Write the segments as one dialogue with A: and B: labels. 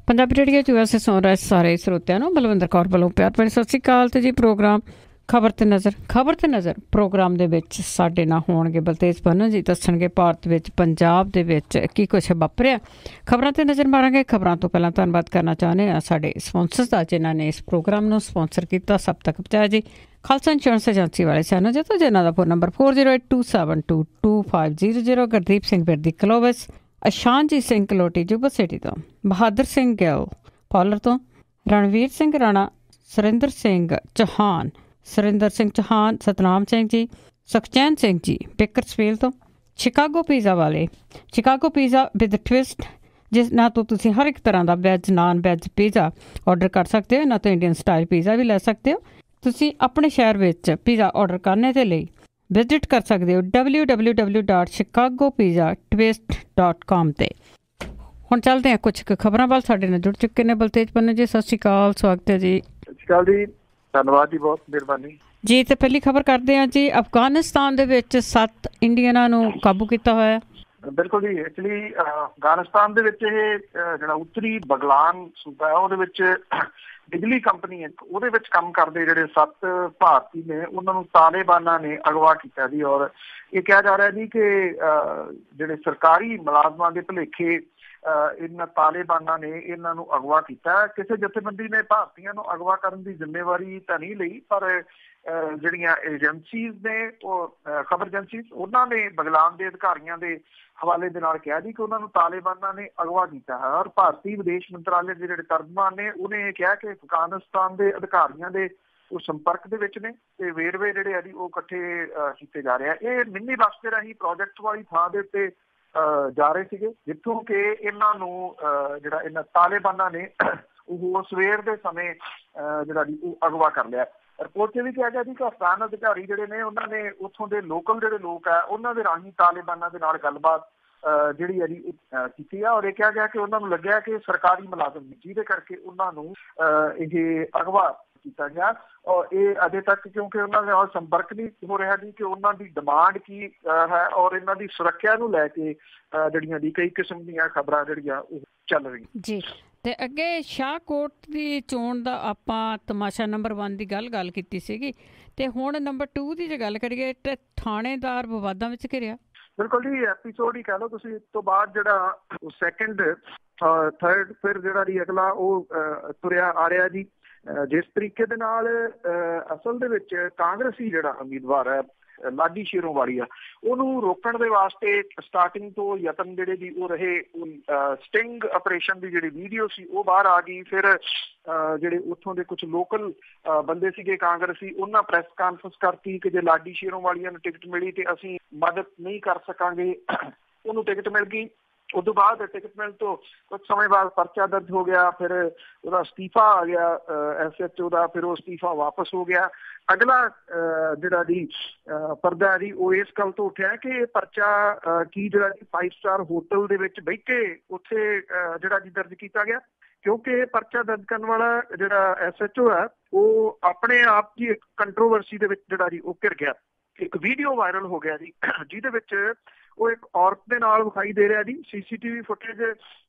A: Punjabi radio 'ਚ ਵੈਸੇ ਸੁਣ ਰਹੇ ਸਾਰੇ ਸਰੋਤਿਆਂ ਨੂੰ ਬਲਵਿੰਦਰ ਕੌਰ ਵੱਲੋਂ ਪਿਆਰ ਭਰੀ ਸਤਿ ਸ਼੍ਰੀ ਅਕਾਲ। ਤੇ ਜੀ ਪ੍ਰੋਗਰਾਮ ਖਬਰ ਤੇ ਨਜ਼ਰ ਪ੍ਰੋਗਰਾਮ ਦੇ ਵਿੱਚ ਸਾਡੇ ਨਾਲ ਹੋਣਗੇ ਬਲਤੇਜ ਬੰਨੂ ਜੀ, ਦੱਸਣਗੇ ਭਾਰਤ ਵਿੱਚ ਪੰਜਾਬ ਦੇ ਵਿੱਚ ਕੀ ਕੁਛ ਵਾਪਰਿਆ। ਖਬਰਾਂ ਤੇ ਨਜ਼ਰ ਮਾਰਾਂਗੇ। ਖਬਰਾਂ ਤੋਂ ਪਹਿਲਾਂ ਧੰਨਵਾਦ ਕਰਨਾ ਚਾਹੁੰਦੇ ਹਾਂ ਸਾਡੇ ਸਪੋਂਸਰਸ ਦਾ, ਜਿਨ੍ਹਾਂ ਨੇ ਇਸ ਪ੍ਰੋਗਰਾਮ ਨੂੰ ਸਪੋਂਸਰ ਕੀਤਾ। ਸਭ ਤੱਕ ਪਹੁੰਚਾਇਆ ਜੀ ਖਾਲਸਾ ਇੰਸ਼ੋਰੈਂਸ ਏਜੰਸੀ ਵਾਲੇ ਸਾਨੂੰ ਜਿੱਥੋਂ, ਜਿਨ੍ਹਾਂ ਦਾ phone number 4082722500। Gurdeep Singh Birdi Clovis, Ashanjit Singh ਕਲੋਟੀ ਜੁਬਾ ਸਿਟੀ ਤੋਂ, ਬਹਾਦਰ ਸਿੰਘ ਗਿੱਲ ਪੌਲਰ ਤੋਂ, ਰਣਵੀਰ ਸਿੰਘ ਰਾਣਾ, ਸੁਰਿੰਦਰ ਸਿੰਘ ਚੌਹਾਨ, ਸਤਨਾਮ ਸਿੰਘ ਜੀ, ਸੁਖਚੈਨ ਸਿੰਘ ਜੀ ਬੇਕਰਸਫੀਲਡ ਤੋਂ, ਸ਼ਿਕਾਗੋ ਪੀਜ਼ਾ ਵਾਲੇ, ਸ਼ਿਕਾਗੋ ਪੀਜ਼ਾ ਵਿਦ ਟਵਿਸਟ, ਜਿਸ ਨਾਲ ਤੋਂ ਤੁਸੀਂ ਹਰ ਇੱਕ ਤਰ੍ਹਾਂ ਦਾ veg non veg pizza order ਕਰ ਸਕਦੇ ਹੋ। ਇਹਨਾਂ ਤੋਂ ਇੰਡੀਅਨ ਸਟਾਈਲ ਪੀਜ਼ਾ ਵੀ ਲੈ ਸਕਦੇ ਹੋ। ਤੁਸੀਂ ਆਪਣੇ ਸ਼ਹਿਰ ਵਿੱਚ ਪੀਜ਼ਾ ਔਡਰ ਕਰਨੇ ਦੇ ਲਈ ਵਿਜ਼ਿਟ ਕਰ ਸਕਦੇ ਹੋ www.chicagopizzatwist.com 'ਤੇ। ਹੁਣ ਚੱਲਦੇ ਹਾਂ ਕੁਛ ਕੁ ਖਬਰਾਂ ਵੱਲ। ਸਾਡੇ ਨਾਲ ਜੁੜ ਚੁੱਕੇ ਨੇ ਬਲਤੇਜ ਪੰਨੂ ਜੀ। ਸਤਿ ਸ਼੍ਰੀ ਅਕਾਲ, ਸਵਾਗਤ ਹੈ ਜੀ।
B: ਸਤਿ ਸ਼੍ਰੀ ਅਕਾਲ ਜੀ, ਧੰਨਵਾਦ ਜੀ, ਬਹੁਤ ਮਿਹਰਬਾਨੀ
A: ਜੀ। ਤੇ ਪਹਿਲੀ ਖਬਰ ਕਰਦੇ ਹਾਂ ਜੀ, ਅਫਗਾਨਿਸਤਾਨ ਦੇ ਵਿੱਚ 7 ਇੰਡੀਅਨਾਂ ਨੂੰ ਕਾਬੂ ਕੀਤਾ ਹੋਇਆ।
B: ਬਿਲਕੁਲ ਜੀ। ਐਕਚੁਅਲੀ ਅਫਗਾਨਿਸਤਾਨ ਦੇ ਵਿੱਚ ਇਹ ਜਿਹੜਾ ਉੱਤਰੀ ਬਗਲਾਨ ਸੂਬਾ ਹੈ, ਉਹਦੇ ਵਿੱਚ ਬਿਜਲੀ ਕੰਪਨੀ ਹੈ, ਉਹਦੇ ਵਿੱਚ ਕੰਮ ਕਰਦੇ ਜਿਹੜੇ 7 ਭਾਰਤੀ ਨੇ, ਉਹਨਾਂ ਨੂੰ ਤਾਲਿਬਾਨਾਂ ਨੇ ਅਗਵਾ ਕੀਤਾ ਜੀ। ਔਰ ਇਹ ਕਿਹਾ ਜਾ ਰਿਹਾ ਜੀ ਕਿ ਜਿਹੜੇ ਸਰਕਾਰੀ ਮੁਲਾਜ਼ਮਾਂ ਦੇ ਭੁਲੇਖੇ ਇਹਨਾਂ ਤਾਲਿਬਾਨਾਂ ਨੇ ਇਹਨਾਂ ਨੂੰ ਅਗਵਾ ਕੀਤਾ। ਕਿਸੇ ਜਥੇਬੰਦੀ ਨੇ ਭਾਰਤੀਆਂ ਨੂੰ ਅਗਵਾ ਕਰਨ ਦੀ ਜ਼ਿੰਮੇਵਾਰੀ ਤਾਂ ਨਹੀਂ ਲਈ, ਪਰ ਜਿਹੜੀਆਂ ਏਜੰਸੀਜ਼ ਨੇ, ਉਹ ਖਬਰ ਏਜੰਸੀਜ਼, ਉਹਨਾਂ ਨੇ ਬਗਲਾਨ ਦੇ ਅਧਿਕਾਰੀਆਂ ਦੇ ਹਵਾਲੇ ਦੇ ਨਾਲ ਕਿਹਾ ਜੀ ਕਿ ਉਹਨਾਂ ਨੂੰ ਤਾਲਿਬਾਨਾਂ ਨੇ ਅਗਵਾ ਕੀਤਾ ਹੈ। ਔਰ ਭਾਰਤੀ ਵਿਦੇਸ਼ ਮੰਤਰਾਲੇ ਦੇ ਜਿਹੜੇ ਤਰਜਮਾਨ ਨੇ, ਉਹਨੇ ਇਹ ਕਿਹਾ ਕਿ ਅਫਗਾਨਿਸਤਾਨ ਦੇ ਅਧਿਕਾਰੀਆਂ ਦੇ ਉਹ ਸੰਪਰਕ ਦੇ ਵਿੱਚ ਨੇ ਤੇ ਵੇਰਵੇ ਜਿਹੜੇ ਆ ਜੀ ਉਹ ਇਕੱਠੇ ਕੀਤੇ ਜਾ ਰਹੇ ਆ। ਇਹ ਮਿੰਨੀ ਬੱਸ ਦੇ ਰਾਹੀਂ ਪ੍ਰੋਜੈਕਟ ਵਾਲੀ ਥਾਂ ਦੇ ਉੱਤੇ ਜਾ ਰਹੇ ਸੀਗੇ, ਜਿੱਥੋਂ ਕਿ ਇਹਨਾਂ ਨੂੰ ਜਿਹੜਾ ਇਹਨਾਂ ਤਾਲਿਬਾਨਾਂ ਨੇ ਉਹ ਸਵੇਰ ਦੇ ਸਮੇਂ ਜਿਹੜਾ ਜੀ ਉਹ ਅਗਵਾ ਕਰ ਲਿਆ। ਰਿਪੋਰਟ 'ਚ ਵੀ ਕਿਹਾ ਗਿਆ ਜੀ ਕਿ ਅਫਗਾਨ ਅਧਿਕਾਰੀ ਜਿਹੜੇ ਨੇ, ਉਹਨਾਂ ਨੇ ਉੱਥੋਂ ਦੇ ਲੋਕਲ ਜਿਹੜੇ ਲੋਕ ਆ, ਉਹਨਾਂ ਦੇ ਰਾਹੀਂ ਤਾਲਿਬਾਨਾਂ ਦੇ ਨਾਲ ਗੱਲਬਾਤ ਜਿਹੜੀ ਹੈ ਜੀ ਕੀਤੀ ਆ। ਔਰ ਇਹ ਕਿਹਾ ਗਿਆ ਕਿ ਉਹਨਾਂ ਨੂੰ ਲੱਗਿਆ ਕਿ ਸਰਕਾਰੀ ਮੁਲਾਜ਼ਮ, ਜਿਹਦੇ ਕਰਕੇ ਉਹਨਾਂ ਨੂੰ ਇਹ ਅਗਵਾ ਕੀਤਾ ਗਿਆ। ਔਰ ਇਹ ਅਜੇ ਤੱਕ ਕਿਉਂਕਿ ਉਹਨਾਂ ਦੇ ਨਾਲ ਸੰਪਰਕ ਨਹੀਂ ਹੋ ਰਿਹਾ ਜੀ ਕਿ ਉਹਨਾਂ ਦੀ ਡਿਮਾਂਡ ਕੀ ਹੈ, ਔਰ ਇਹਨਾਂ ਦੀ ਸੁਰੱਖਿਆ ਨੂੰ ਲੈ ਕੇ ਜਿਹੜੀਆਂ ਦੀ ਕਈ ਕਿਸਮ ਦੀਆਂ ਖਬਰਾਂ ਜਿਹੜੀਆਂ ਉਹ ਚੱਲ ਰਹੀਆਂ
A: ਜੀ। ਤੇ ਅੱਗੇ ਸ਼ਾਹਕੋਟ ਦੀ ਚੋਣ ਦਾ ਆਪਾਂ ਤਮਾਸ਼ਾ ਨੰਬਰ 1 ਦੀ ਗੱਲ ਕੀਤੀ ਸੀਗੀ, ਤੇ ਹੁਣ ਨੰਬਰ 2 ਦੀ ਜੇ ਗੱਲ ਕਰੀਏ ਤੇ ਥਾਣੇਦਾਰ ਵਿਵਾਦਾਂ ਵਿੱਚ ਘਿਰਿਆ।
B: ਬਿਲਕੁਲ ਜੀ, ਐਪੀਸੋਡ ਹੀ ਕਹਿ ਲਓ ਤੁਸੀਂ। ਇਸ ਤੋਂ ਬਾਅਦ ਜਿਹੜਾ ਸੈਕਿੰਡ ਥਰਡ ਫਿਰ ਜਿਹੜਾ ਜੀ ਅਗਲਾ ਉਹ ਤੁਰਿਆ ਆ ਰਿਹਾ ਜੀ। ਜਿਸ ਤਰੀਕੇ ਦੇ ਨਾਲ ਅਸਲ ਦੇ ਵਿੱਚ ਕਾਂਗਰਸੀ ਜਿਹੜਾ ਉਮੀਦਵਾਰ ਹੈ ਲਾਡੀ ਸ਼ੇਰੋਵਾਲੀਆ, ਉਹਨੂੰ ਰੋਕਣ ਦੇ ਵਾਸਤੇ ਸਟਾਰਟਿੰਗ ਤੋਂ ਯਤਨ ਜਿਹੜੇ ਜੀ ਉਹ ਰਹੇ। ਸਟਿੰਗ ਆਪਰੇਸ਼ਨ ਦੀ ਜਿਹੜੀ ਵੀਡੀਓ ਸੀ ਉਹ ਬਾਹਰ ਆ ਗਈ। ਫਿਰ ਜਿਹੜੇ ਉੱਥੋਂ ਦੇ ਕੁਝ ਲੋਕਲ ਬੰਦੇ ਸੀਗੇ ਕਾਂਗਰਸੀ, ਉਹਨਾਂ ਪ੍ਰੈਸ ਕਾਨਫਰੰਸ ਕਰਤੀ ਕਿ ਜੇ ਲਾਡੀ ਸ਼ੇਰੋਵਾਲੀਆ ਨੂੰ ਟਿਕਟ ਮਿਲੀ ਤੇ ਅਸੀਂ ਮਦਦ ਨਹੀਂ ਕਰ ਸਕਾਂਗੇ। ਉਹਨੂੰ ਟਿਕਟ ਮਿਲ ਗਈ। ਉਸ ਤੋਂ ਬਾਅਦ ਟਿਕਟ ਮਿਲਣ ਤੋਂ ਕੁਝ ਸਮੇਂ ਬਾਅਦ ਪਰਚਾ ਦਰਜ ਹੋ ਗਿਆ। ਫਿਰ ਉਹਦਾ ਅਸਤੀਫਾ ਆ ਗਿਆ SHO ਦਾ, ਫਿਰ ਉਹ ਅਸਤੀਫਾ ਵਾਪਸ ਹੋ ਗਿਆ। ਅਗਲਾ ਜਿਹੜਾ ਜੀ ਪਰਦਾ ਜੀ ਉਹ ਇਸ ਗੱਲ ਤੋਂ ਉੱਠਿਆ ਕਿ ਇਹ ਪਰਚਾ ਕੀ ਜਿਹੜਾ ਜੀ 5 ਸਟਾਰ ਹੋਟਲ ਦੇ ਵਿੱਚ ਬੈਠ ਕੇ ਉੱਥੇ ਜਿਹੜਾ ਜੀ ਦਰਜ ਕੀਤਾ ਗਿਆ, ਕਿਉਂਕਿ ਇਹ ਪਰਚਾ ਦਰਜ ਕਰਨ ਵਾਲਾ ਜਿਹੜਾ SHO ਹੈ ਉਹ ਆਪਣੇ ਆਪ ਜੀ ਇੱਕ ਕੰਟਰੋਵਰਸੀ ਦੇ ਵਿੱਚ ਜਿਹੜਾ ਜੀ ਉਹ ਘਿਰ ਗਿਆ। ਇੱਕ ਵੀਡੀਓ ਵਾਇਰਲ ਹੋ ਗਿਆ ਜੀ, ਜਿਹਦੇ ਵਿੱਚ ਉਹ ਇੱਕ ਔਰਤ ਦੇ ਨਾਲ ਵਿਖਾਈ ਦੇ ਰਿਹਾ ਜੀ। CCTV ਫੁਟੇਜ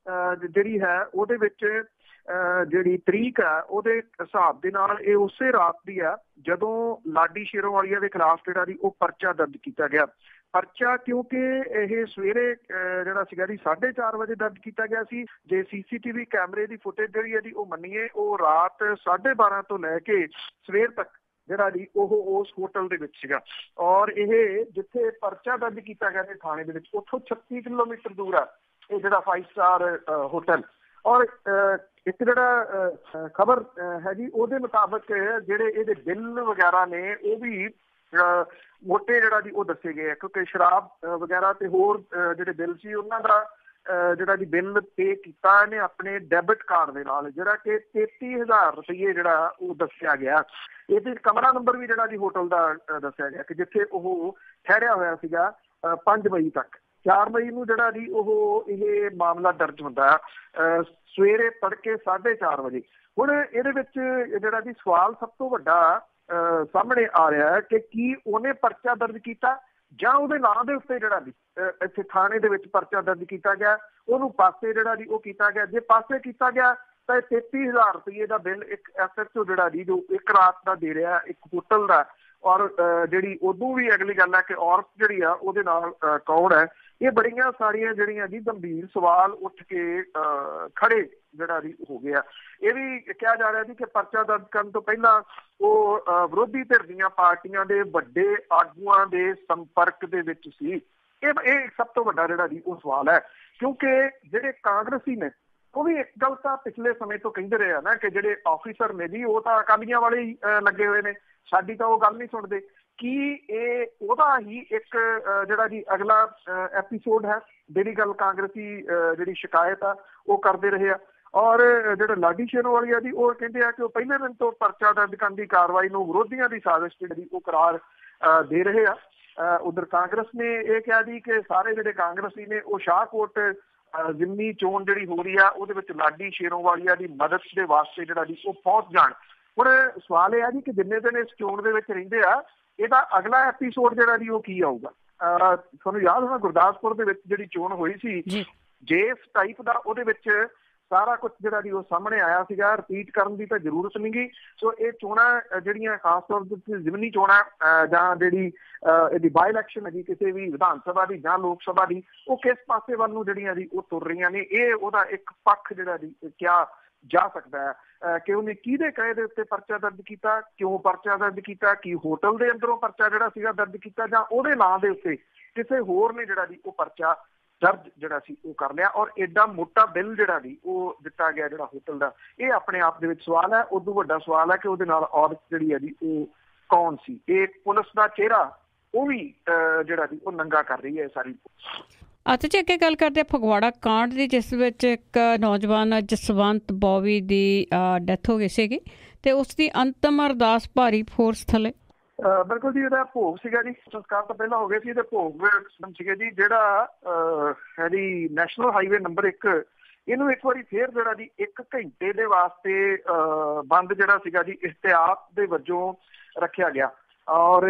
B: ਜਿਹੜੀ ਹੈ ਉਹਦੇ ਵਿੱਚ ਜਿਹੜੀ ਤਰੀਕ ਆ ਉਹਦੇ ਹਿਸਾਬ ਦੇ ਨਾਲ ਇਹ ਉਸੇ ਰਾਤ ਦੀ ਆ ਜਦੋਂ ਲਾਡੀ ਸ਼ੇਰੋਵਾਲੀਆ ਦੇ ਖਿਲਾਫ ਜਿਹੜਾ ਜੀ ਉਹ ਪਰਚਾ ਦਰਜ ਕੀਤਾ ਗਿਆ। ਪਰਚਾ ਕਿਉਂਕਿ ਇਹ ਸਵੇਰੇ ਜਿਹੜਾ ਸੀਗਾ ਜੀ 4:30 ਵਜੇ ਦਰਜ ਕੀਤਾ ਗਿਆ ਸੀ। ਜੇ CCTV ਕੈਮਰੇ ਦੀ ਫੁਟੇਜ ਜਿਹੜੀ ਹੈ ਜੀ ਉਹ ਮੰਨੀਏ, ਉਹ ਰਾਤ 12:30 ਤੋਂ ਲੈ ਕੇ ਸਵੇਰ ਤੱਕ ਜਿਹੜਾ ਜੀ ਉਹ ਉਸ ਹੋਟਲ ਦੇ ਵਿੱਚ ਸੀਗਾ। ਔਰ ਇਹ ਜਿੱਥੇ ਪਰਚਾ ਦਰਜ ਕੀਤਾ ਗਿਆ ਥਾਣੇ ਦੇ ਵਿੱਚ, ਉੱਥੋਂ 36 ਕਿਲੋਮੀਟਰ ਦੂਰ ਆ ਇਹ ਜਿਹੜਾ 5 ਸਟਾਰ ਹੋਟਲ। ਔਰ ਇੱਕ ਜਿਹੜਾ ਖਬਰ ਹੈ ਜੀ ਉਹਦੇ ਮੁਤਾਬਕ ਜਿਹੜੇ ਇਹਦੇ ਬਿੱਲ ਵਗੈਰਾ ਨੇ ਉਹ ਵੀ ਮੋਟੇ ਜਿਹੜਾ ਜੀ ਉਹ ਦੱਸੇ ਗਏ ਆ, ਕਿਉਂਕਿ ਸ਼ਰਾਬ ਵਗੈਰਾ ਤੇ ਹੋਰ ਜਿਹੜੇ ਬਿੱਲ ਸੀ ਉਹਨਾਂ ਦਾ ਜਿਹੜਾ ਜੀ ਬਿੱਲ ਪੇ ਕੀਤਾ ਇਹਨੇ ਆਪਣੇ ਡੈਬਿਟ ਕਾਰਡ ਦੇ ਨਾਲ, ਜਿਹੜਾ ਕਿ 33,000 ਰੁਪਈਏ ਜਿਹੜਾ ਉਹ ਦੱਸਿਆ ਗਿਆ। ਇਹਦੇ ਕਮਰਾ ਨੰਬਰ ਵੀ ਜਿਹੜਾ ਜੀ ਹੋਟਲ ਦਾ ਦੱਸਿਆ ਗਿਆ ਕਿ ਜਿੱਥੇ ਉਹ ਠਹਿਰਿਆ ਹੋਇਆ ਸੀਗਾ 5 ਮਈ ਤੱਕ। 4 ਮਈ ਨੂੰ ਜਿਹੜਾ ਜੀ ਉਹ ਇਹ ਮਾਮਲਾ ਦਰਜ ਹੁੰਦਾ ਸਵੇਰੇ ਤੜਕੇ 4:30 ਵਜੇ। ਹੁਣ ਇਹਦੇ ਵਿੱਚ ਜਿਹੜਾ ਜੀ ਸਵਾਲ ਸਭ ਤੋਂ ਵੱਡਾ ਸਾਹਮਣੇ ਆ ਰਿਹਾ ਹੈ ਕਿ ਕੀ ਉਹਨੇ ਪਰਚਾ ਦਰਜ ਕੀਤਾ ਜਾਂ ਉਹਦੇ ਨਾਂ ਦੇ ਉੱਤੇ ਜਿਹੜਾ ਜੀ ਇੱਥੇ ਥਾਣੇ ਦੇ ਵਿੱਚ ਪਰਚਾ ਦਰਜ ਕੀਤਾ ਗਿਆ, ਉਹਨੂੰ ਪਾਸੇ ਜਿਹੜਾ ਜੀ ਉਹ ਕੀਤਾ ਗਿਆ। ਜੇ ਪਾਸੇ ਕੀਤਾ ਗਿਆ ਤਾਂ 33,000 ਰੁਪਏ ਦਾ ਬਿੱਲ ਇੱਕ SHO ਜਿਹੜਾ ਜੀ ਜੋ ਇੱਕ ਰਾਤ ਦਾ ਦੇ ਰਿਹਾ ਇੱਕ ਹੋਟਲ ਦਾ, ਔਰ ਜਿਹੜੀ ਉਦੋਂ ਵੀ ਅਗਲੀ ਗੱਲ ਹੈ ਕਿ ਔਰਤ ਜਿਹੜੀ ਆ ਉਹਦੇ ਨਾਲ ਕੌਣ ਹੈ। ਇਹ ਬੜੀਆਂ ਸਾਰੀਆਂ ਜਿਹੜੀਆਂ ਜੀ ਗੰਭੀਰ ਸਵਾਲ ਉੱਠ ਕੇ ਖੜੇ ਜਿਹੜਾ ਜੀ ਹੋ ਗਿਆ। ਇਹ ਵੀ ਕਿਹਾ ਜਾ ਰਿਹਾ ਸੀ ਕਿ ਪਰਚਾ ਦਰਜ ਕਰਨ ਤੋਂ ਪਹਿਲਾਂ ਉਹ ਵਿਰੋਧੀ ਧਿਰ ਦੀਆਂ ਪਾਰਟੀਆਂ ਦੇ ਵੱਡੇ ਆਗੂਆਂ ਦੇ ਸੰਪਰਕ ਦੇ ਵਿੱਚ ਸੀ। ਇਹ ਸਭ ਤੋਂ ਵੱਡਾ ਜਿਹੜਾ ਜੀ ਉਹ ਸਵਾਲ ਹੈ, ਕਿਉਂਕਿ ਜਿਹੜੇ ਕਾਂਗਰਸੀ ਨੇ ਉਹ ਵੀ ਇੱਕ ਗੱਲ ਤਾਂ ਪਿਛਲੇ ਸਮੇਂ ਤੋਂ ਕਹਿੰਦੇ ਰਹੇ ਆ ਨਾ ਕਿ ਜਿਹੜੇ ਆਫਿਸਰ ਨੇ ਜੀ ਉਹ ਤਾਂ ਅਕਾਲੀਆਂ ਵਾਲੇ ਹੀ ਲੱਗੇ ਹੋਏ ਨੇ, ਸਾਡੀ ਤਾਂ ਉਹ ਗੱਲ ਨਹੀਂ ਸੁਣਦੇ। ਕੀ ਇਹ ਉਹਦਾ ਹੀ ਇੱਕ ਜਿਹੜਾ ਜੀ ਅਗਲਾ ਐਪੀਸੋਡ ਹੈ ਜਿਹੜੀ ਗੱਲ ਕਾਂਗਰਸੀ ਜਿਹੜੀ ਸ਼ਿਕਾਇਤ ਆ ਉਹ ਕਰਦੇ ਰਹੇ ਆ। ਔਰ ਜਿਹੜੇ ਲਾਡੀ ਸ਼ੇਰੋਵਾਲੀਆ ਜੀ ਉਹ ਕਹਿੰਦੇ ਆ ਕਿ ਉਹ ਪਹਿਲੇ ਦਿਨ ਤੋਂ ਪਰਚਾ ਦਰਜ ਕਰਨ ਦੀ ਕਾਰਵਾਈ ਨੂੰ ਵਿਰੋਧੀਆਂ ਦੀ ਸਾਜ਼ਿਸ਼ ਜਿਹੜੀ ਉਹ ਕਰਾਰ ਦੇ ਰਹੇ ਆ। ਉਧਰ ਕਾਂਗਰਸ ਨੇ ਇਹ ਕਿਹਾ ਜੀ ਕਿ ਸਾਰੇ ਜਿਹੜੇ ਕਾਂਗਰਸੀ ਨੇ ਉਹ ਸ਼ਾਹਕੋਟ ਜ਼ਿਮਨੀ ਚੋਣ ਜਿਹੜੀ ਹੋ ਰਹੀ ਆ ਉਹਦੇ ਵਿੱਚ ਲਾਡੀ ਸ਼ੇਰੋਵਾਲੀਆ ਦੀ ਮਦਦ ਦੇ ਵਾਸਤੇ ਜਿਹੜਾ ਜੀ ਉਹ ਪਹੁੰਚ ਜਾਣ। ਹੁਣ ਸਵਾਲ ਇਹ ਆ ਜੀ ਕਿ ਜਿੰਨੇ ਦਿਨ ਇਸ ਚੋਣ ਦੇ ਵਿੱਚ ਰਹਿੰਦੇ ਆ ਇਹਦਾ ਅਗਲਾ ਐਪੀਸੋਡ ਜਿਹੜਾ ਜੀ ਉਹ ਕੀ ਆਊਗਾ। ਤੁਹਾਨੂੰ ਯਾਦ ਹੋਣਾ ਗੁਰਦਾਸਪੁਰ ਦੇ ਵਿੱਚ ਜਿਹੜੀ ਚੋਣ ਹੋਈ ਸੀ ਜਿਸ ਟਾਈਪ ਦਾ ਉਹਦੇ ਵਿੱਚ ਸਾਰਾ ਕੁਝ ਜਿਹੜਾ ਜੀ ਉਹ ਸਾਹਮਣੇ ਆਇਆ ਸੀਗਾ, ਰਿਪੀਟ ਕਰਨ ਦੀ ਤਾਂ ਜ਼ਰੂਰਤ ਨਹੀਂ ਗੀ। ਸੋ ਇਹ ਚੋਣਾਂ ਜਿਹੜੀਆਂ ਖਾਸ ਤੌਰ ਤੇ ਜ਼ਿਮਨੀ ਚੋਣਾਂ ਜਾਂ ਜਿਹੜੀ ਇਹਦੀ ਬਾਈ ਇਲੈਕਸ਼ਨ ਹੈਗੀ ਕਿਸੇ ਵੀ ਵਿਧਾਨ ਸਭਾ ਦੀ ਜਾਂ ਲੋਕ ਸਭਾ ਦੀ, ਉਹ ਕਿਸ ਪਾਸੇ ਵੱਲ ਨੂੰ ਜਿਹੜੀਆਂ ਜੀ ਉਹ ਤੁਰ ਰਹੀਆਂ ਨੇ, ਇਹ ਉਹਦਾ ਇੱਕ ਪੱਖ ਜਿਹੜਾ ਜੀ ਕਿਹਾ ਜਾ ਸਕਦਾ ਹੈ ਕਿ ਉਹਨੇ ਕਿਹਦੇ ਕਹੇ ਦੇ ਉੱਤੇ ਪਰਚਾ ਦਰਜ ਕੀਤਾ, ਕਿਉਂ ਪਰਚਾ ਦਰਜ ਕੀਤਾ, ਕੀ ਹੋਟਲ ਦੇ ਅੰਦਰੋਂ ਪਰਚਾ ਜਿਹੜਾ ਸੀਗਾ ਦਰਜ ਕੀਤਾ ਜਾਂ ਉਹਦੇ ਨਾਂ ਦੇ ਉੱਤੇ ਕਿਸੇ ਹੋਰ ਨੇ ਜਿਹੜਾ ਜੀ ਉਹ ਪਰਚਾ ਦਰਜ ਜਿਹੜਾ ਸੀ ਉਹ ਕਰ ਲਿਆ। ਔਰ ਐਡਾ ਮੋਟਾ ਬਿੱਲ ਜਿਹੜਾ ਜੀ ਉਹ ਦਿੱਤਾ ਗਿਆ ਜਿਹੜਾ ਹੋਟਲ ਦਾ, ਇਹ ਆਪਣੇ ਆਪ ਦੇ ਵਿੱਚ ਸਵਾਲ ਹੈ। ਉਦੋਂ ਵੱਡਾ ਸਵਾਲ ਹੈ ਕਿ ਉਹਦੇ ਨਾਲ ਔਰਤ ਜਿਹੜੀ ਹੈ ਜੀ ਉਹ ਕੌਣ ਸੀ। ਇਹ ਪੁਲਿਸ ਦਾ ਚਿਹਰਾ ਉਹ ਵੀ ਜਿਹੜਾ ਜੀ ਉਹ ਨੰਗਾ ਕਰ ਰਹੀ ਹੈ ਸਾਰੀ।
A: ਅੱਛਾ ਜੀ, ਅੱਗੇ ਗੱਲ ਕਰਦੇ ਫਗਵਾੜਾ ਕਾਂਡ ਦੀ, ਜਿਸ ਵਿੱਚ ਇੱਕ ਨੌਜਵਾਨ ਜਸਵੰਤ ਬੋਵੀ ਦੀ ਡੈਥ ਹੋ ਗਈ ਸੀਗੀ ਤੇ ਉਸ ਦੀ ਅੰਤਮ ਅਰਦਾਸ ਭਾਰੀ ਫੋਰਸ ਥੱਲੇ।
B: ਬਿਲਕੁਲ ਜੀ, ਇਹਦਾ ਭੋਗ ਸੀਗਾ ਜੀ, ਸੰਸਕਾਰ ਤੋਂ ਪਹਿਲਾਂ ਹੋ ਗਏ ਸੀ। ਇਹਦੇ ਭੋਗ ਸੀਗੇ ਜੀ ਜਿਹੜਾ ਹੈ ਜੀ ਨੈਸ਼ਨਲ ਹਾਈਵੇ ਨੰਬਰ 1, ਇਹਨੂੰ ਇੱਕ ਵਾਰੀ ਫੇਰ ਜਿਹੜਾ ਜੀ 1 ਘੰਟੇ ਦੇ ਵਾਸਤੇ ਬੰਦ ਜਿਹੜਾ ਸੀਗਾ ਜੀ ਇhtiyat ਦੇ ਵਜੋਂ ਰੱਖਿਆ ਗਿਆ। ਔਰ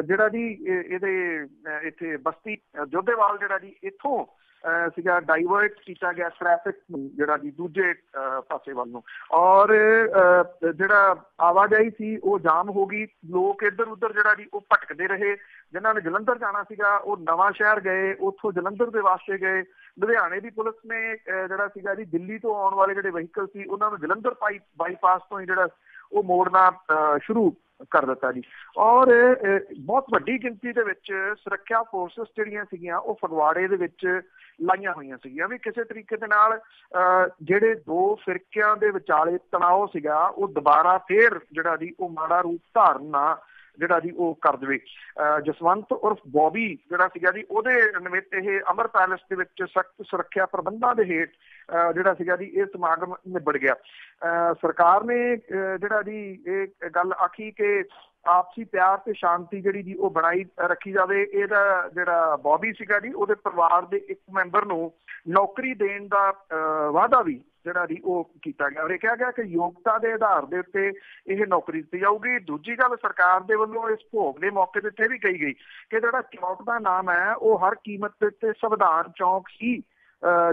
B: ਜਿਹੜਾ ਜੀ ਇਹਦੇ ਇੱਥੇ ਬਸਤੀ ਜੋਧੇਵਾਲ ਜਿਹੜਾ ਜੀ ਇੱਥੋਂ ਸੀਗਾ ਡਾਈਵਰਟ ਕੀਤਾ ਗਿਆ ਟ੍ਰੈਫਿਕ ਨੂੰ ਜਿਹੜਾ ਜੀ ਦੂਜੇ ਪਾਸੇ ਵੱਲ ਨੂੰ। ਔਰ ਜਿਹੜਾ ਆਵਾਜਾਈ ਸੀ ਉਹ ਜਾਮ ਹੋ ਗਈ, ਲੋਕ ਇੱਧਰ ਉੱਧਰ ਜਿਹੜਾ ਜੀ ਉਹ ਭਟਕਦੇ ਰਹੇ। ਜਿਨ੍ਹਾਂ ਨੇ ਜਲੰਧਰ ਜਾਣਾ ਸੀਗਾ ਉਹ ਨਵਾਂ ਸ਼ਹਿਰ ਗਏ, ਉੱਥੋਂ ਜਲੰਧਰ ਦੇ ਵਾਸਤੇ ਗਏ। ਲੁਧਿਆਣੇ ਦੀ ਪੁਲਿਸ ਨੇ ਜਿਹੜਾ ਸੀਗਾ ਜੀ ਦਿੱਲੀ ਤੋਂ ਆਉਣ ਵਾਲੇ ਜਿਹੜੇ ਵਹੀਕਲ ਸੀ ਉਹਨਾਂ ਨੂੰ ਜਲੰਧਰ ਬਾਈਪਾਸ ਤੋਂ ਹੀ ਜਿਹੜਾ ਉਹ ਮੋੜਨਾ ਸ਼ੁਰੂ ਕਰ ਦਿੱਤਾ ਜੀ। ਔਰ ਬਹੁਤ ਵੱਡੀ ਗਿਣਤੀ ਦੇ ਵਿੱਚ ਸੁਰੱਖਿਆ ਫੋਰਸਿਸ ਜਿਹੜੀਆਂ ਸੀਗੀਆਂ ਉਹ ਫਗਵਾੜੇ ਦੇ ਵਿੱਚ ਲਾਈਆਂ ਹੋਈਆਂ ਸੀਗੀਆਂ ਵੀ ਕਿਸੇ ਤਰੀਕੇ ਦੇ ਨਾਲ ਜਿਹੜੇ ਦੋ ਫਿਰਕਿਆਂ ਦੇ ਵਿਚਾਲੇ ਤਣਾਅ ਸੀਗਾ ਉਹ ਦੁਬਾਰਾ ਫੇਰ ਜਿਹੜਾ ਜੀ ਉਹ ਮਾੜਾ ਰੂਪ ਧਾਰਨ ਨਾ ਜਿਹੜਾ ਜੀ ਉਹ ਕਰ ਦੇਵੇ। ਜਸਵੰਤ ਉਰਫ ਬੋਬੀ ਜਿਹੜਾ ਸੀਗਾ ਜੀ ਉਹਦੇ ਨਿਮਿਤ ਇਹ ਅਮਰ ਪੈਲੇਸ ਦੇ ਵਿੱਚ ਸਖਤ ਸੁਰੱਖਿਆ ਪ੍ਰਬੰਧਾਂ ਦੇ ਹੇਠ ਜਿਹੜਾ ਸੀਗਾ ਜੀ ਇਹ ਸਮਾਗਮ ਨਿਬੜ ਗਿਆ। ਸਰਕਾਰ ਨੇ ਜਿਹੜਾ ਜੀ ਇਹ ਗੱਲ ਆਖੀ ਕਿ ਆਪਸੀ ਪਿਆਰ ਤੇ ਸ਼ਾਂਤੀ ਜਿਹੜੀ ਜੀ ਉਹ ਬਣਾਈ ਰੱਖੀ ਜਾਵੇ। ਇਹਦਾ ਜਿਹੜਾ ਬੋਬੀ ਸੀਗਾ ਜੀ ਉਹਦੇ ਪਰਿਵਾਰ ਦੇ ਇੱਕ ਮੈਂਬਰ ਨੂੰ ਨੌਕਰੀ ਦੇਣ ਦਾ ਵਾਅਦਾ ਵੀ ਜਿਹੜਾ ਜੀ ਉਹ ਕੀਤਾ ਗਿਆ। ਔਰ ਇਹ ਕਿਹਾ ਗਿਆ ਕਿ ਯੋਗਤਾ ਦੇ ਆਧਾਰ ਦੇ ਉੱਤੇ ਇਹ ਨੌਕਰੀ ਦਿੱਤੀ ਜਾਊਗੀ। ਦੂਜੀ ਗੱਲ, ਸਰਕਾਰ ਦੇ ਵੱਲੋਂ ਇਸ ਭੋਗ ਦੇ ਮੌਕੇ ਤੇ ਇੱਥੇ ਵੀ ਕਹੀ ਗਈ ਕਿ ਜਿਹੜਾ ਚੌਕ ਦਾ ਨਾਮ ਹੈ ਉਹ ਹਰ ਕੀਮਤ ਦੇ ਉੱਤੇ ਸੰਵਿਧਾਨ ਚੌਕ ਹੀ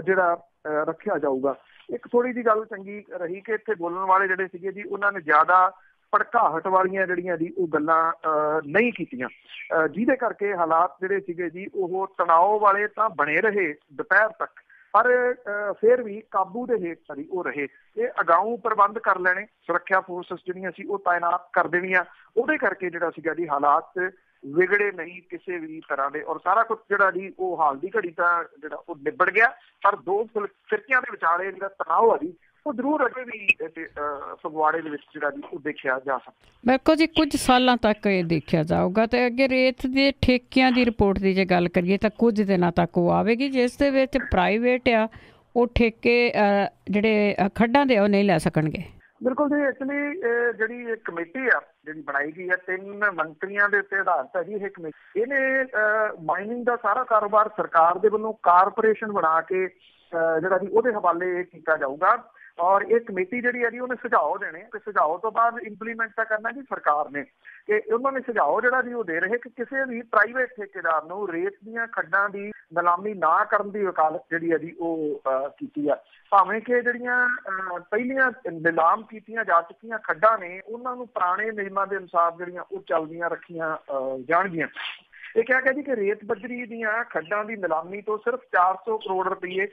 B: ਜਿਹੜਾ ਰੱਖਿਆ ਜਾਊਗਾ। ਇੱਕ ਥੋੜੀ ਜਿਹੀ ਗੱਲ ਚੰਗੀ ਰਹੀ ਕਿ ਇੱਥੇ ਬੋਲਣ ਵਾਲੇ ਜਿਹੜੇ ਸੀਗੇ ਜੀ ਉਹਨਾਂ ਨੇ ਜ਼ਿਆਦਾ ਭੜਕਾਹਟ ਵਾਲੀਆਂ ਜਿਹੜੀਆਂ ਜੀ ਉਹ ਗੱਲਾਂ ਨਹੀਂ ਕੀਤੀਆਂ, ਜਿਹਦੇ ਕਰਕੇ ਹਾਲਾਤ ਜਿਹੜੇ ਸੀਗੇ ਜੀ ਉਹ ਤਣਾਅ ਵਾਲੇ ਤਾਂ ਬਣੇ ਰਹੇ ਦੁਪਹਿਰ ਤੱਕ, ਪਰ ਫਿਰ ਵੀ ਕਾਬੂ ਦੇ ਹੇਠ ਸਾਰੀ ਉਹ ਰਹੇ। ਇਹ ਅਗਾਊਂ ਪ੍ਰਬੰਧ ਕਰ ਲੈਣੇ, ਸੁਰੱਖਿਆ ਫੋਰਸਿਸ ਜਿਹੜੀਆਂ ਸੀ ਉਹ ਤਾਇਨਾਤ ਕਰ ਦੇਣੀਆਂ, ਉਹਦੇ ਕਰਕੇ ਜਿਹੜਾ ਸੀਗਾ ਜੀ ਹਾਲਾਤ ਵਿਗੜੇ ਨਹੀਂ ਕਿਸੇ ਵੀ ਤਰ੍ਹਾਂ ਦੇ। ਔਰ ਸਾਰਾ ਕੁਝ ਜਿਹੜਾ ਜੀ ਉਹ ਹਾਲ ਦੀ ਘੜੀ ਤਾਂ ਜਿਹੜਾ ਉਹ ਨਿਬੜ ਗਿਆ, ਪਰ ਦੋ ਫਿਰਕਿਆਂ ਦੇ ਵਿਚਾਲੇ ਜਿਹੜਾ ਤਣਾਅ ਆ ਜੀ ਉਹ ਜ਼ਰੂਰ ਅਜੇ ਵੀ ਫਗਵਾੜੇ ਦੇ ਵਿੱਚ ਜਿਹੜਾ ਜੀ ਉਹ ਦੇਖਿਆ ਜਾ ਸਕਦਾ।
A: ਬਿਲਕੁਲ ਜੀ, ਕੁਝ ਸਾਲਾਂ ਤੱਕ ਇਹ ਦੇਖਿਆ ਜਾਊਗਾ। ਤੇ ਅੱਗੇ ਰੇਤ ਦੇ ਠੇਕਿਆਂ ਦੀ ਰਿਪੋਰਟ ਦੀ ਜੇ ਗੱਲ ਕਰੀਏ ਤਾਂ ਕੁਝ ਦਿਨਾਂ ਤੱਕ ਉਹ ਆਵੇਗੀ, ਜਿਸ ਦੇ ਵਿੱਚ ਪ੍ਰਾਈਵੇਟ ਆ ਉਹ ਠੇਕੇ ਜਿਹੜੇ ਖੱਡਾਂ ਦੇ ਉਹ ਨਹੀਂ ਲੈ ਸਕਣਗੇ।
B: ਬਿਲਕੁਲ ਜੀ, ਇਸ ਲਈ ਜਿਹੜੀ ਇਹ ਕਮੇਟੀ ਆ ਜਿਹੜੀ ਬਣਾਈ ਗਈ ਹੈ 3 ਮੰਤਰੀਆਂ ਦੇ ਉੱਤੇ ਆਧਾਰਿਤ ਹੈ ਜੀ ਇਹ ਕਮੇਟੀ। ਇਹਨੇ ਮਾਈਨਿੰਗ ਦਾ ਸਾਰਾ ਕਾਰੋਬਾਰ ਸਰਕਾਰ ਦੇ ਵੱਲੋਂ ਕਾਰਪੋਰੇਸ਼ਨ ਬਣਾ ਕੇ ਜਿਹੜਾ ਜੀ ਉਹਦੇ ਹਵਾਲੇ ਕੀਤਾ ਜਾਊਗਾ। ਔਰ ਇਹ ਕਮੇਟੀ ਜਿਹੜੀ ਹੈ ਜੀ ਉਹਨੇ ਸੁਝਾਅ ਦੇਣੇ ਤੇ ਸੁਝਾਅ ਤੋਂ ਬਾਅਦ ਇੰਪਲੀਮੈਂਟ ਤਾਂ ਕਰਨਾ ਜੀ ਸਰਕਾਰ ਨੇ। ਕਿ ਉਹਨਾਂ ਨੇ ਸੁਝਾਅ ਜਿਹੜਾ ਜੀ ਉਹ ਦੇ ਰਹੇ ਕਿ ਕਿਸੇ ਵੀ ਪ੍ਰਾਈਵੇਟ ਠੇਕੇਦਾਰ ਨੂੰ ਰੇਤ ਦੀਆਂ ਖੱਡਾਂ ਦੀ ਨਿਲਾਮੀ ਨਾ ਕਰਨ ਦੀ ਵਕਾਲਤ ਜਿਹੜੀ ਹੈ ਜੀ ਉਹ ਕੀਤੀ ਆ। ਭਾਵੇਂ ਕਿ ਜਿਹੜੀਆਂ ਪਹਿਲੀਆਂ ਨਿਲਾਮ ਕੀਤੀਆਂ ਜਾ ਚੁੱਕੀਆਂ ਖੱਡਾਂ ਨੇ ਉਹਨਾਂ ਨੂੰ ਪੁਰਾਣੇ ਨਿਯਮਾਂ ਦੇ ਅਨੁਸਾਰ ਜਿਹੜੀਆਂ ਉਹ ਚੱਲਦੀਆਂ ਰੱਖੀਆਂ ਜਾਣਗੀਆਂ। ਇਹ ਕਿਹਾ ਗਿਆ ਜੀ ਕਿ ਰੇਤ ਬੱਜਰੀ ਦੀਆਂ ਖੱਡਾਂ ਦੀ ਨਿਲਾਮੀ ਤੋਂ ਸਿਰਫ 400 ਕਰੋੜ ਰੁਪਏ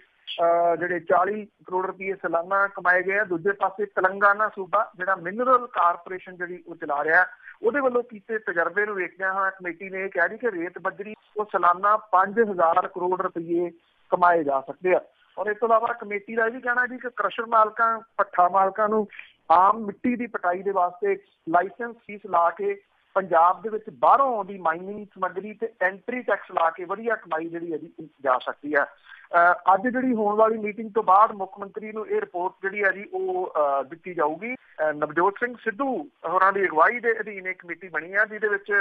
B: ਜਿਹੜੇ 40 ਕਰੋੜ ਰੁਪਏ ਸਾਲਾਨਾ ਕਮਾਏ ਗਏ ਆ। ਦੂਜੇ ਪਾਸੇ ਤੇਲੰਗਾਨਾ ਸੂਬਾ ਜਿਹੜਾ ਮਿਨਰਲ ਕਾਰਪੋਰੇਸ਼ਨ ਜਿਹੜੀ ਉਹ ਚਲਾ ਰਿਹਾ ਉਹਦੇ ਵੱਲੋਂ ਕੀਤੇ ਤਜਰਬੇ ਨੂੰ ਵੇਖਦਿਆਂ ਹੋਇਆ ਕਮੇਟੀ ਨੇ ਇਹ ਕਿਹਾ ਜੀ ਕਿ ਰੇਤ ਬੱਜਰੀ ਉਹ ਸਾਲਾਨਾ 5000 ਕਰੋੜ ਰੁਪਏ ਕਮਾਏ ਜਾ ਸਕਦੇ ਆ। ਔਰ ਇਸ ਤੋਂ ਇਲਾਵਾ ਕਮੇਟੀ ਦਾ ਇਹ ਵੀ ਕਹਿਣਾ ਜੀ ਕਿ ਕ੍ਰਸ਼ਰ ਮਾਲਕਾਂ ਭੱਠਾ ਮਾਲਕਾਂ ਨੂੰ ਆਮ ਮਿੱਟੀ ਦੀ ਪਟਾਈ ਦੇ ਵਾਸਤੇ ਲਾਇਸੈਂਸ ਫੀਸ ਲਾ ਕੇ ਪੰਜਾਬ ਦੇ ਵਿੱਚ ਬਾਹਰੋਂ ਆਉਂਦੀ ਮਾਈਨਿੰਗ ਸਮੱਗਰੀ ਤੇ ਐਂਟਰੀ ਟੈਕਸ ਲਾ ਕੇ ਵਧੀਆ ਕਮਾਈ ਜਿਹੜੀ ਹੈ ਜਾ ਸਕਦੀ ਹੈ। ਅੱਜ ਜਿਹੜੀ ਹੋਣ ਵਾਲੀ ਮੀਟਿੰਗ ਤੋਂ ਬਾਅਦ ਮੁੱਖ ਮੰਤਰੀ ਨੂੰ ਇਹ ਰਿਪੋਰਟ ਜਿਹੜੀ ਹੈ ਜੀ ਉਹ ਦਿੱਤੀ ਜਾਊਗੀ। ਨਵਜੋਤ ਸਿੰਘ ਸਿੱਧੂ ਹੋਰਾਂ ਦੀ ਅਗਵਾਈ ਦੇ ਅਧੀਨ ਇਹ ਕਮੇਟੀ ਬਣੀ ਆ ਜਿਹਦੇ ਵਿੱਚ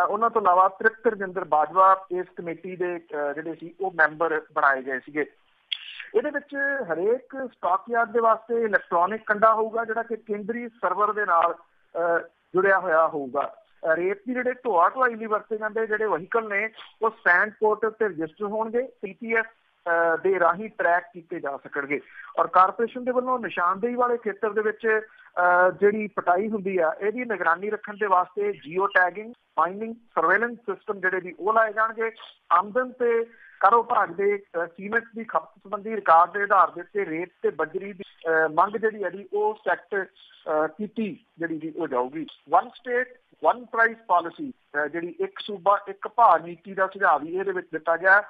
B: ਉਹਨਾਂ ਤੋਂ ਇਲਾਵਾ ਤ੍ਰਿਪਤ ਰਜਿੰਦਰ ਬਾਜਵਾ ਇਸ ਕਮੇਟੀ ਦੇ ਜਿਹੜੇ ਸੀ ਉਹ ਮੈਂਬਰ ਬਣਾਏ ਗਏ ਸੀਗੇ। ਇਹਦੇ ਵਿੱਚ ਹਰੇਕ ਸਟਾਕ ਯਾਰਡ ਦੇ ਵਾਸਤੇ ਇਲੈਕਟ੍ਰੋਨਿਕ ਕੰਡਾ ਹੋਊਗਾ ਜਿਹੜਾ ਕਿ ਕੇਂਦਰੀ ਸਰਵਰ ਦੇ ਨਾਲ ਜੁੜਿਆ ਹੋਇਆ ਹੋਊਗਾ। ਰੇਤ ਦੀ ਜਿਹੜੇ ਢੋਆ ਢੁਆਈ ਲਈ ਵਰਤੇ ਜਾਂਦੇ ਜਿਹੜੇ ਵਹੀਕਲ ਨੇ ਉਹ ਸੈਂਡ ਪੋਰਟਲ ਤੇ ਰਜਿਸਟਰ ਹੋਣਗੇ, TPS ਦੇ ਰਾਹੀਂ ਟਰੈਕ ਕੀਤੇ ਜਾ ਸਕਣਗੇ। ਔਰ ਕਾਰਪੋਰੇਸ਼ਨ ਦੇ ਵੱਲੋਂ ਨਿਸ਼ਾਨਦੇਹੀ ਵਾਲੇ ਖੇਤਰ ਦੇ ਵਿੱਚ ਜਿਹੜੀ ਪਟਾਈ ਹੁੰਦੀ ਆ ਇਹਦੀ ਨਿਗਰਾਨੀ ਰੱਖਣ ਦੇ ਵਾਸਤੇ JIO tagging, mining surveillance system ਜਿਹੜੇ ਵੀ ਉਹ ਲਾਏ ਜਾਣਗੇ। ਆਮਦਨ ਤੇ ਕਰ ਵਿਭਾਗ ਦੇ ਸੀਮੈਂਟ ਦੀ ਖਪਤ ਸੰਬੰਧੀ ਰਿਕਾਰਡ ਦੇ ਆਧਾਰ ਦੇ ਉੱਤੇ ਰੇਤ ਤੇ ਬੱਜਰੀ ਦੀ ਮੰਗ ਜਿਹੜੀ ਹੈ ਜੀ ਉਹ ਸੈੱਟ ਕੀਤੀ ਜਿਹੜੀ ਜੀ ਉਹ ਜਾਊਗੀ। One state one price policy ਜਿਹੜੀ ਇੱਕ ਸੂਬਾ ਇੱਕ ਭਾਅ ਨੀਤੀ ਦਾ ਸੁਝਾਅ ਵੀ ਇਹਦੇ ਵਿੱਚ ਦਿੱਤਾ ਗਿਆ।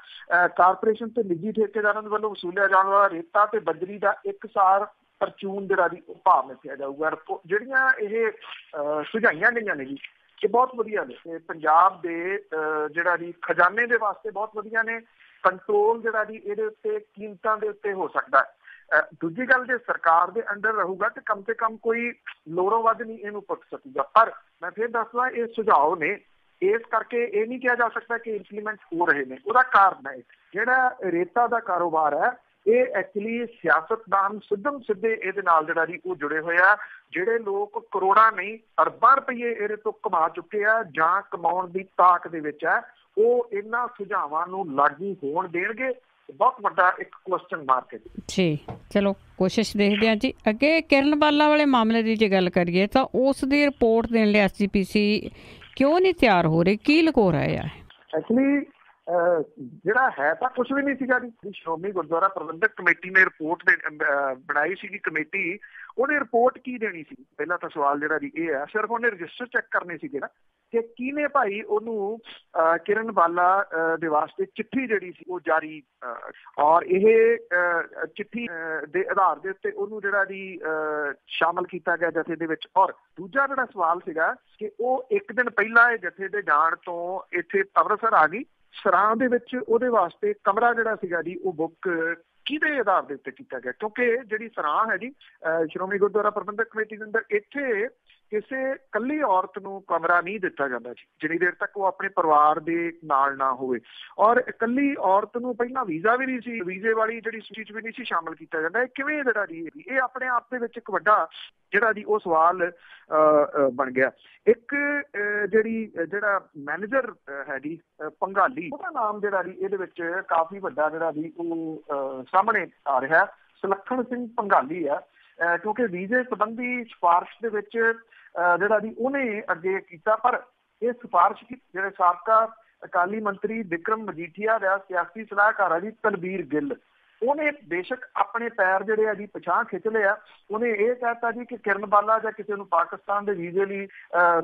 B: ਕਾਰਪੋਰੇਸ਼ਨ ਤੇ ਨਿੱਜੀ ਠੇਕੇਦਾਰਾਂ ਦੇ ਵੱਲੋਂ ਵਸੂਲਿਆ ਜਾਣ ਵਾਲਾ ਰੇਤਾ ਤੇ ਬੱਜਰੀ ਦਾ ਇੱਕਸਾਰ ਪਰਚੂਨ ਜਿਹੜਾ ਜੀ ਉਹ ਭਾਅ ਮਿਥਿਆ ਜਾਊਗਾ। ਜਿਹੜੀਆਂ ਇਹ ਸੁਝਾਈਆਂ ਗਈਆਂ ਨੇ ਜੀ ਇਹ ਬਹੁਤ ਵਧੀਆ ਨੇ ਤੇ ਪੰਜਾਬ ਦੇ ਜਿਹੜਾ ਜੀ ਖਜ਼ਾਨੇ ਦੇ ਵਾਸਤੇ ਬਹੁਤ ਵਧੀਆ ਨੇ। ਕੰਟਰੋਲ ਜਿਹੜਾ ਜੀ ਇਹਦੇ ਉੱਤੇ ਕੀਮਤਾਂ ਦੇ ਉੱਤੇ ਹੋ ਸਕਦਾ। ਦੂਜੀ ਗੱਲ ਜੇ ਸਰਕਾਰ ਦੇ ਅੰਡਰ ਰਹੂਗਾ ਤੇ ਕਮ ਸੇ ਕਮ ਕੋਈ ਲੋੜੋਂ ਵੱਧ ਨਹੀਂ ਇਹਨੂੰ ਪੁੱਟ ਸਕੂਗਾ। ਪਰ ਮੈਂ ਫਿਰ ਦੱਸਦਾ ਇਹ ਸੁਝਾਅ ਨੇ, ਇਸ ਕਰਕੇ ਇਹ ਨਹੀਂ ਕਿਹਾ ਜਾ ਸਕਦਾ ਕਿ ਇੰਪਲੀਮੈਂਟ ਹੋ ਰਹੇ ਨੇ। ਉਹਦਾ ਕਾਰਨ ਹੈ ਜਿਹੜਾ ਰੇਤਾ ਦਾ ਕਾਰੋਬਾਰ ਹੈ ਇਹ ਐਕਚੁਅਲੀ ਸਿਆਸਤਦਾਨ ਸਿੱਧੇ ਇਹਦੇ ਨਾਲ ਜਿਹੜਾ ਜੀ ਉਹ ਜੁੜੇ ਹੋਏ ਆ। ਜਿਹੜੇ ਲੋਕ ਕਰੋੜਾਂ ਨਹੀਂ ਅਰਬਾਂ ਰੁਪਏ ਇਹਦੇ ਤੋਂ ਕਮਾ ਚੁੱਕੇ ਆ ਜਾਂ ਕਮਾਉਣ ਦੀ ਤਾਕ ਦੇ ਵਿੱਚ ਹੈ ਉਹ ਇਹਨਾਂ ਸੁਝਾਵਾਂ ਨੂੰ ਲਾਗੂ ਹੋਣ ਦੇਣਗੇ। ਬਹੁਤ ਵੱਡਾ ਇੱਕ ਕੁਐਸਚਨ ਮਾਰਕ ਹੈ
A: ਜੀ। ਚਲੋ ਕੋਸ਼ਿਸ਼ ਦੇਖਦੇ ਹਾਂ ਜੀ। ਅੱਗੇ ਕਿਰਨ ਬਾਲਾ ਵਾਲੇ ਮਾਮਲੇ ਦੀ ਜੇ ਗੱਲ ਕਰੀਏ ਤਾਂ ਉਸ ਦੀ ਰਿਪੋਰਟ ਦੇਣ ਲਈ SGPC ਕਿਉਂ ਨਹੀਂ ਤਿਆਰ ਹੋ ਰਹੀ, ਕੀ ਲੁਕੋ ਰਹੇ ਆ?
B: ਐਕਚੁਅਲੀ ਜਿਹੜਾ ਹੈ ਤਾਂ ਕੁਛ ਵੀ ਨਹੀਂ ਸੀਗਾ ਜੀ। ਸ਼੍ਰੋਮਣੀ ਗੁਰਦੁਆਰਾ ਪ੍ਰਬੰਧਕ ਕਮੇਟੀ ਨੇ ਰਿਪੋਰਟ ਬਣਾਈ ਸੀਗੀ ਕਮੇਟੀ, ਉਹਨੇ ਰਿਪੋਰਟ ਕੀ ਦੇਣੀ ਸੀ? ਪਹਿਲਾਂ ਤਾਂ ਸਵਾਲ ਜਿਹੜਾ ਜੀ ਇਹ ਹੈ, ਸਿਰਫ ਉਹਨੇ ਰਜਿਸਟਰ ਚੈੱਕ ਕਰਨੇ ਸੀਗੇ ਨਾ ਕਿ ਕਿਹਨੇ ਭਾਈ ਉਹਨੂੰ ਕਿਰਨ ਬਾਲਾ ਦੇ ਵਾਸਤੇ ਚਿੱਠੀ ਜਿਹੜੀ ਸੀ ਉਹ ਜਾਰੀ ਔਰ ਇਹ ਚਿੱਠੀ ਦੇ ਆਧਾਰ ਦੇ ਉੱਤੇ ਉਹਨੂੰ ਜਿਹੜਾ ਜੀ ਸ਼ਾਮਲ ਕੀਤਾ ਗਿਆ ਜਥੇ ਦੇ ਵਿੱਚ। ਔਰ ਦੂਜਾ ਜਿਹੜਾ ਸਵਾਲ ਸੀਗਾ ਕਿ ਉਹ ਇੱਕ ਦਿਨ ਪਹਿਲਾਂ ਇਹ ਜਥੇ ਦੇ ਜਾਣ ਤੋਂ ਇੱਥੇ ਅੰਮ੍ਰਿਤਸਰ ਆ ਗਈ। ਸਰਾਂ ਦੇ ਵਿੱਚ ਉਹਦੇ ਵਾਸਤੇ ਕਮਰਾ ਜਿਹੜਾ ਸੀਗਾ ਜੀ ਉਹ ਬੁੱਕ ਕਿਹਦੇ ਆਧਾਰ ਦੇ ਉੱਤੇ ਕੀਤਾ ਗਿਆ? ਕਿਉਂਕਿ ਜਿਹੜੀ ਸਰਾਂ ਹੈ ਜੀ ਸ਼੍ਰੋਮਣੀ ਗੁਰਦੁਆਰਾ ਪ੍ਰਬੰਧਕ ਕਮੇਟੀ ਦੇ ਅੰਦਰ ਇੱਥੇ ਕਿਸੇ ਇਕੱਲੀ ਔਰਤ ਨੂੰ ਕਮਰਾ ਨਹੀਂ ਦਿੱਤਾ ਜਾਂਦਾ ਜੀ ਜਿੰਨੀ ਦੇਰ ਤੱਕ ਉਹ ਆਪਣੇ ਪਰਿਵਾਰ ਦੇ ਨਾਲ ਨਾ ਹੋਵੇ। ਔਰ ਇਕੱਲੀ ਔਰਤ ਨੂੰ ਪਹਿਲਾਂ ਵੀਜ਼ਾ ਵੀ ਨਹੀਂ ਸੀ, ਵੀਜ਼ੇ ਵਾਲੀ ਜਿਹੜੀ ਸੂਚੀ 'ਚ ਵੀ ਨਹੀਂ ਸੀ ਸ਼ਾਮਲ ਕੀਤਾ ਜਾਂਦਾ। ਇਹ ਕਿਵੇਂ ਜਿਹੜਾ ਜੀ ਇਹ ਆਪਣੇ ਆਪ ਦੇ ਵਿੱਚ ਇੱਕ ਵੱਡਾ ਜਿਹੜਾ ਜੀ ਉਹ ਸਵਾਲ ਬਣ ਗਿਆ। ਇੱਕ ਜਿਹੜਾ ਮੈਨੇਜਰ ਹੈ ਜੀ ਪੰਘਾਲੀ, ਉਹਦਾ ਨਾਮ ਜਿਹੜਾ ਜੀ ਇਹਦੇ ਵਿੱਚ ਕਾਫੀ ਵੱਡਾ ਜਿਹੜਾ ਜੀ ਉਹ ਸਾਹਮਣੇ ਆ ਰਿਹਾ, ਸੁਲੱਖਣ ਸਿੰਘ ਪੰਘਾਲੀ ਆ। ਕਿਉਂਕਿ ਵੀਜ਼ੇ ਸੰਬੰਧੀ ਸਿਫਾਰਿਸ਼ ਦੇ ਵਿੱਚ ਜਿਹੜਾ ਜੀ ਉਹਨੇ ਅੱਗੇ ਕੀਤਾ, ਪਰ ਇਹ ਸਿਫਾਰਿਸ਼ ਜਿਹੜੇ ਸਾਬਕਾ ਅਕਾਲੀ ਮੰਤਰੀ ਵਿਕਰਮ ਮਜੀਠੀਆ ਦਾ ਸਿਆਸੀ ਸਲਾਹਕਾਰ ਆ ਜੀ ਤਲਬੀਰ ਗਿੱਲ, ਉਹਨੇ ਬੇਸ਼ੱਕ ਆਪਣੇ ਪੈਰ ਜਿਹੜੇ ਆ ਜੀ ਪਿਛਾਂਹ ਖਿੱਚ ਲਿਆ। ਉਹਨੇ ਇਹ ਕਹਿਤਾ ਜੀ ਕਿ ਕਿਰਨ ਬਾਲਾ ਜਾਂ ਕਿਸੇ ਨੂੰ ਪਾਕਿਸਤਾਨ ਦੇ ਵੀਜ਼ੇ ਲਈ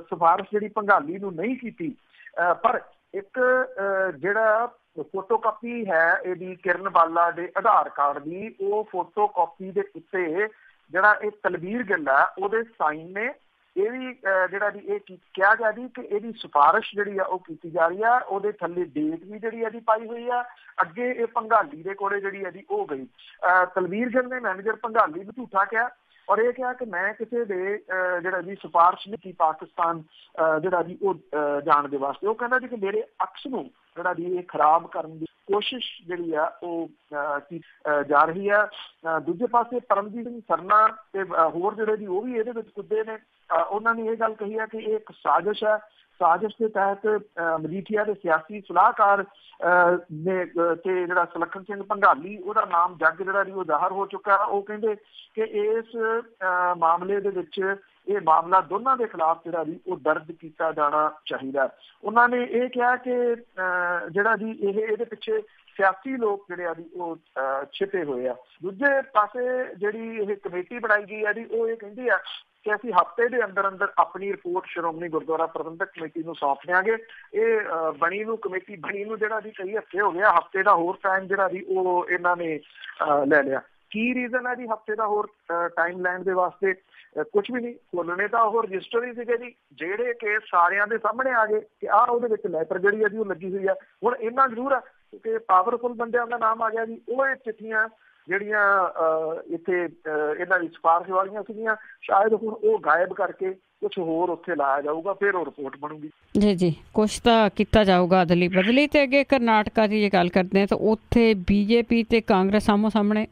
B: ਸਿਫਾਰਿਸ਼ ਜਿਹੜੀ ਪੰਘਾਲੀ ਨੂੰ ਨਹੀਂ ਕੀਤੀ। ਪਰ ਇੱਕ ਜਿਹੜਾ ਫੋਟੋ ਕਾਪੀ ਹੈ ਇਹਦੀ ਕਿਰਨ ਬਾਲਾ ਦੇ ਆਧਾਰ ਕਾਰਡ ਦੀ, ਉਹ ਫੋਟੋ ਕਾਪੀ ਦੇ ਉੱਤੇ ਜਿਹੜਾ ਇਹ ਤਲਬੀਰ ਗਿੱਲ ਆ ਉਹਦੇ ਸਾਈਨ ਨੇ। ਇਹ ਵੀ ਜਿਹੜਾ ਜੀ ਇਹ ਕਿਹਾ ਗਿਆ ਜੀ ਕਿ ਇਹਦੀ ਸਿਫਾਰਿਸ਼ ਜਿਹੜੀ ਆ ਉਹ ਕੀਤੀ ਜਾ ਰਹੀ ਆ। ਉਹਦੇ ਥੱਲੇ ਡੇਟ ਵੀ ਜਿਹੜੀ ਇਹਦੀ ਪਾਈ ਹੋਈ ਆ। ਅੱਗੇ ਇਹ ਪੰਘਾਲੀ ਦੇ ਕੋਲੇ ਜਿਹੜੀ ਇਹਦੀ ਉਹ ਗਈ। ਤਲਬੀਰ ਗਿੱਲ ਨੇ ਮੈਨੇਜਰ ਪੰਘਾਲੀ ਨੂੰ ਝੂਠਾ ਕਿਹਾ ਔਰ ਇਹ ਕਿਹਾ ਕਿ ਮੈਂ ਕਿਸੇ ਦੇ ਜਿਹੜਾ ਜੀ ਸਿਫਾਰਿਸ਼ ਨਹੀਂ ਕੀਤੀ ਪਾਕਿਸਤਾਨ ਜਿਹੜਾ ਜੀ ਉਹ ਜਾਣ ਦੇ ਵਾਸਤੇ। ਉਹ ਕਹਿੰਦਾ ਜੀ ਕਿ ਮੇਰੇ ਅਕਸ ਨੂੰ ਜਿਹੜਾ ਜੀ ਇਹ ਖਰਾਬ ਕਰਨ ਦੀ ਕੋਸ਼ਿਸ਼ ਜਿਹੜੀ ਆ ਉਹ ਕੀਤੀ ਜਾ ਰਹੀ ਆ। ਦੂਜੇ ਪਾਸੇ ਪਰਮਜੀਤ ਸਿੰਘ ਸਰਨਾ ਤੇ ਹੋਰ ਜਿਹੜੇ ਜੀ ਉਹ ਵੀ ਇਹਦੇ ਵਿੱਚ ਕੁੱਦੇ ਨੇ। ਉਹਨਾਂ ਨੇ ਇਹ ਗੱਲ ਕਹੀ ਹੈ ਕਿ ਇਹ ਇੱਕ ਸਾਜ਼ਿਸ਼ ਹੈ। ਸਾਜ਼ਿਸ਼ ਦੇ ਤਹਿਤ ਮਜੀਠੀਆ ਦੇ ਸਿਆਸੀ ਸਲਾਹਕਾਰ ਨੇ ਤੇ ਜਿਹੜਾ ਸੁਲੱਖਣ ਸਿੰਘ ਭੰਗਾਲੀ ਉਹਦਾ ਨਾਮ ਜੱਗ ਜਿਹੜਾ ਜੀ ਉਹ ਜ਼ਾਹਰ ਹੋ ਚੁੱਕਾ। ਉਹ ਕਹਿੰਦੇ ਕਿ ਇਸ ਮਾਮਲੇ ਦੇ ਵਿੱਚ ਇਹ ਮਾਮਲਾ ਦੋਨਾਂ ਦੇ ਖਿਲਾਫ ਜਿਹੜਾ ਜੀ ਉਹ ਦਰਜ ਕੀਤਾ ਜਾਣਾ ਚਾਹੀਦਾ। ਉਹਨਾਂ ਨੇ ਇਹ ਕਿਹਾ ਕਿ ਜਿਹੜਾ ਜੀ ਇਹਦੇ ਪਿੱਛੇ ਸਿਆਸੀ ਲੋਕ ਜਿਹੜੇ ਆ ਜੀ ਉਹ ਛਿਪੇ ਹੋਏ ਆ। ਦੂਜੇ ਪਾਸੇ ਜਿਹੜੀ ਇਹ ਕਮੇਟੀ ਬਣਾਈ ਗਈ ਆ ਜੀ ਉਹ ਇਹ ਕਹਿੰਦੀ ਆ ਕਿ ਅਸੀਂ ਹਫ਼ਤੇ ਦੇ ਅੰਦਰ ਅੰਦਰ ਆਪਣੀ ਰਿਪੋਰਟ ਸ਼੍ਰੋਮਣੀ ਗੁਰਦੁਆਰਾ ਪ੍ਰਬੰਧਕ ਕਮੇਟੀ ਨੂੰ ਸੌਂਪ ਦਿਆਂਗੇ। ਇਹ ਕਮੇਟੀ ਬਣੀ ਨੂੰ ਜਿਹੜਾ ਜੀ ਕਈ ਹਫ਼ਤੇ ਹੋ ਗਿਆ, ਹਫ਼ਤੇ ਦਾ ਹੋਰ ਟਾਈਮ ਜਿਹੜਾ ਜੀ ਉਹ ਇਹਨਾਂ ਨੇ ਲੈ ਲਿਆ। ਕੀ ਰੀਜ਼ਨ ਹੈ ਜੀ ਹਫ਼ਤੇ ਦਾ ਹੋਰ ਟਾਈਮ ਲੈਣ ਦੇ ਵਾਸਤੇ? ਕੁਛ ਵੀ ਨਹੀਂ, ਖੋਲਣੇ ਤਾਂ ਉਹ ਰਜਿਸਟਰ ਹੀ ਸੀਗੇ ਜੀ, ਜਿਹੜੇ ਕੇਸ ਸਾਰਿਆਂ ਦੇ ਸਾਹਮਣੇ ਆ ਗਏ ਕਿ ਆਹ ਉਹਦੇ ਵਿੱਚ ਲੈਟਰ ਜਿਹੜੀ ਆ ਜੀ ਉਹ ਲੱਗੀ ਹੋਈ ਆ। ਹੁਣ ਇੰਨਾ ਜ਼ਰੂਰ ਆ ਕਿ ਪਾਵਰਫੁਲ ਬੰਦਿਆਂ ਦਾ ਨਾਮ ਆ ਗਿਆ ਜੀ, ਉਹ ਇਹ ਚਿੱਠੀਆਂ ਜਿਹੜੀਆਂ ਇੱਥੇ ਇਹਨਾਂ ਦੀ ਸਿਫਾਰਿਸ਼ ਵਾਲੀਆਂ ਸੀਗੀਆਂ ਸ਼ਾਇਦ ਹੁਣ ਉਹ ਗਾਇਬ ਕਰਕੇ ਕੁਛ ਹੋਰ ਉੱਥੇ ਲਾਇਆ ਜਾਊਗਾ, ਫਿਰ ਉਹ ਰਿਪੋਰਟ ਬਣੂਗੀ।
A: ਜੀ ਕੁਛ ਤਾਂ ਕੀਤਾ ਜਾਊਗਾ ਅਦਲੀ ਬਦਲੀ। ਤੇ ਅੱਗੇ ਕਰਨਾਟਕਾ ਦੀ ਜੇ ਗੱਲ ਕਰਦੇ ਹਾਂ ਤਾਂ ਉੱਥੇ ਬੀਜੇਪੀ ਤੇ ਕਾਂਗਰਸ ਆਮੋ ਸਾਹਮਣੇ।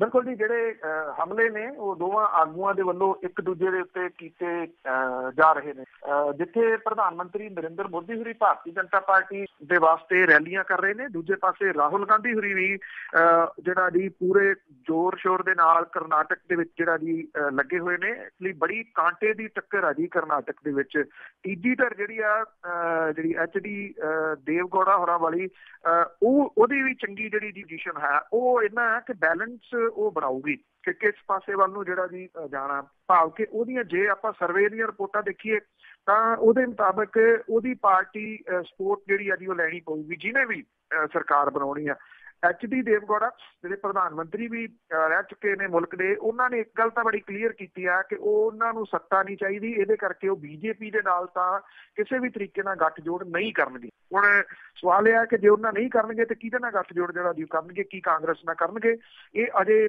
B: ਬਿਲਕੁਲ ਜੀ, ਜਿਹੜੇ ਹਮਲੇ ਨੇ ਉਹ ਦੋਵਾਂ ਆਗੂਆਂ ਦੇ ਵੱਲੋਂ ਇੱਕ ਦੂਜੇ ਦੇ ਉੱਤੇ ਕੀਤੇ ਜਾ ਰਹੇ ਨੇ। ਜਿੱਥੇ ਪ੍ਰਧਾਨ ਮੰਤਰੀ ਨਰਿੰਦਰ ਮੋਦੀ ਹੋਰੀ ਭਾਰਤੀ ਜਨਤਾ ਪਾਰਟੀ ਦੇ ਵਾਸਤੇ ਰੈਲੀਆਂ ਕਰ ਰਹੇ ਨੇ, ਦੂਜੇ ਪਾਸੇ ਰਾਹੁਲ ਗਾਂਧੀ ਹੋਰੀ ਵੀ ਜਿਹੜਾ ਜੀ ਪੂਰੇ ਜ਼ੋਰ ਸ਼ੋਰ ਦੇ ਨਾਲ ਕਰਨਾਟਕ ਦੇ ਵਿੱਚ ਜਿਹੜਾ ਜੀ ਲੱਗੇ ਹੋਏ ਨੇ। ਇਸ ਲਈ ਬੜੀ ਕਾਂਟੇ ਦੀ ਟੱਕਰ ਆ ਜੀ ਕਰਨਾਟਕ ਦੇ ਵਿੱਚ। ਤੀਜੀ ਧਿਰ ਜਿਹੜੀ ਆ ਜਿਹੜੀ HD ਦੇਵਗੌੜਾ ਹੋਰਾਂ ਵਾਲੀ ਉਹਦੀ ਵੀ ਚੰਗੀ ਜਿਹੜੀ ਪੋਜੀਸ਼ਨ ਹੈ ਉਹ ਇਹਨਾਂ ਹੈ ਕਿ ਬੈਲੈਂਸ ਉਹ ਬਣਾਊਗੀ ਕਿ ਕਿਸ ਪਾਸੇ ਵੱਲ ਨੂੰ ਜਿਹੜਾ ਜੀ ਜਾਣਾ। ਭਾਵ ਕਿ ਉਹਦੀਆਂ ਜੇ ਆਪਾਂ ਸਰਵੇ ਦੀਆਂ ਰਿਪੋਰਟਾਂ ਦੇਖੀਏ ਤਾਂ ਉਹਦੇ ਮੁਤਾਬਕ ਉਹਦੀ ਪਾਰਟੀ ਸਪੋਰਟ ਜਿਹੜੀ ਆ ਜੀ ਉਹ ਲੈਣੀ ਪਊਗੀ ਜਿਹਨੇ ਵੀ ਸਰਕਾਰ ਬਣਾਉਣੀ ਆ। HD ਦੇਵਗੌੜਾ ਜਿਹੜੇ ਪ੍ਰਧਾਨ ਮੰਤਰੀ ਵੀ ਰਹਿ ਚੁੱਕੇ ਨੇ ਮੁਲਕ ਦੇ, ਉਹਨਾਂ ਨੇ ਇੱਕ ਗੱਲ ਤਾਂ ਬੜੀ ਕਲੀਅਰ ਕੀਤੀ ਆ ਕਿ ਉਹਨਾਂ ਨੂੰ ਸੱਤਾ ਨਹੀਂ ਚਾਹੀਦੀ, ਇਹਦੇ ਕਰਕੇ ਉਹ BJP ਦੇ ਨਾਲ ਤਾਂ ਕਿਸੇ ਵੀ ਤਰੀਕੇ ਨਾਲ ਗੱਠਜੋੜ ਨਹੀਂ ਕਰਨਗੇ। ਹੁਣ ਸਵਾਲ ਇਹ ਆ ਕਿ ਜੇ ਉਹਨਾਂ ਨਹੀਂ ਕਰਨਗੇ ਤੇ ਕਿਹਦੇ ਨਾਲ ਗੱਠਜੋੜ ਜਿਹੜਾ ਜੀ ਕਰਨਗੇ, ਕੀ ਕਾਂਗਰਸ ਨਾਲ ਕਰਨਗੇ? ਇਹ ਅਜੇ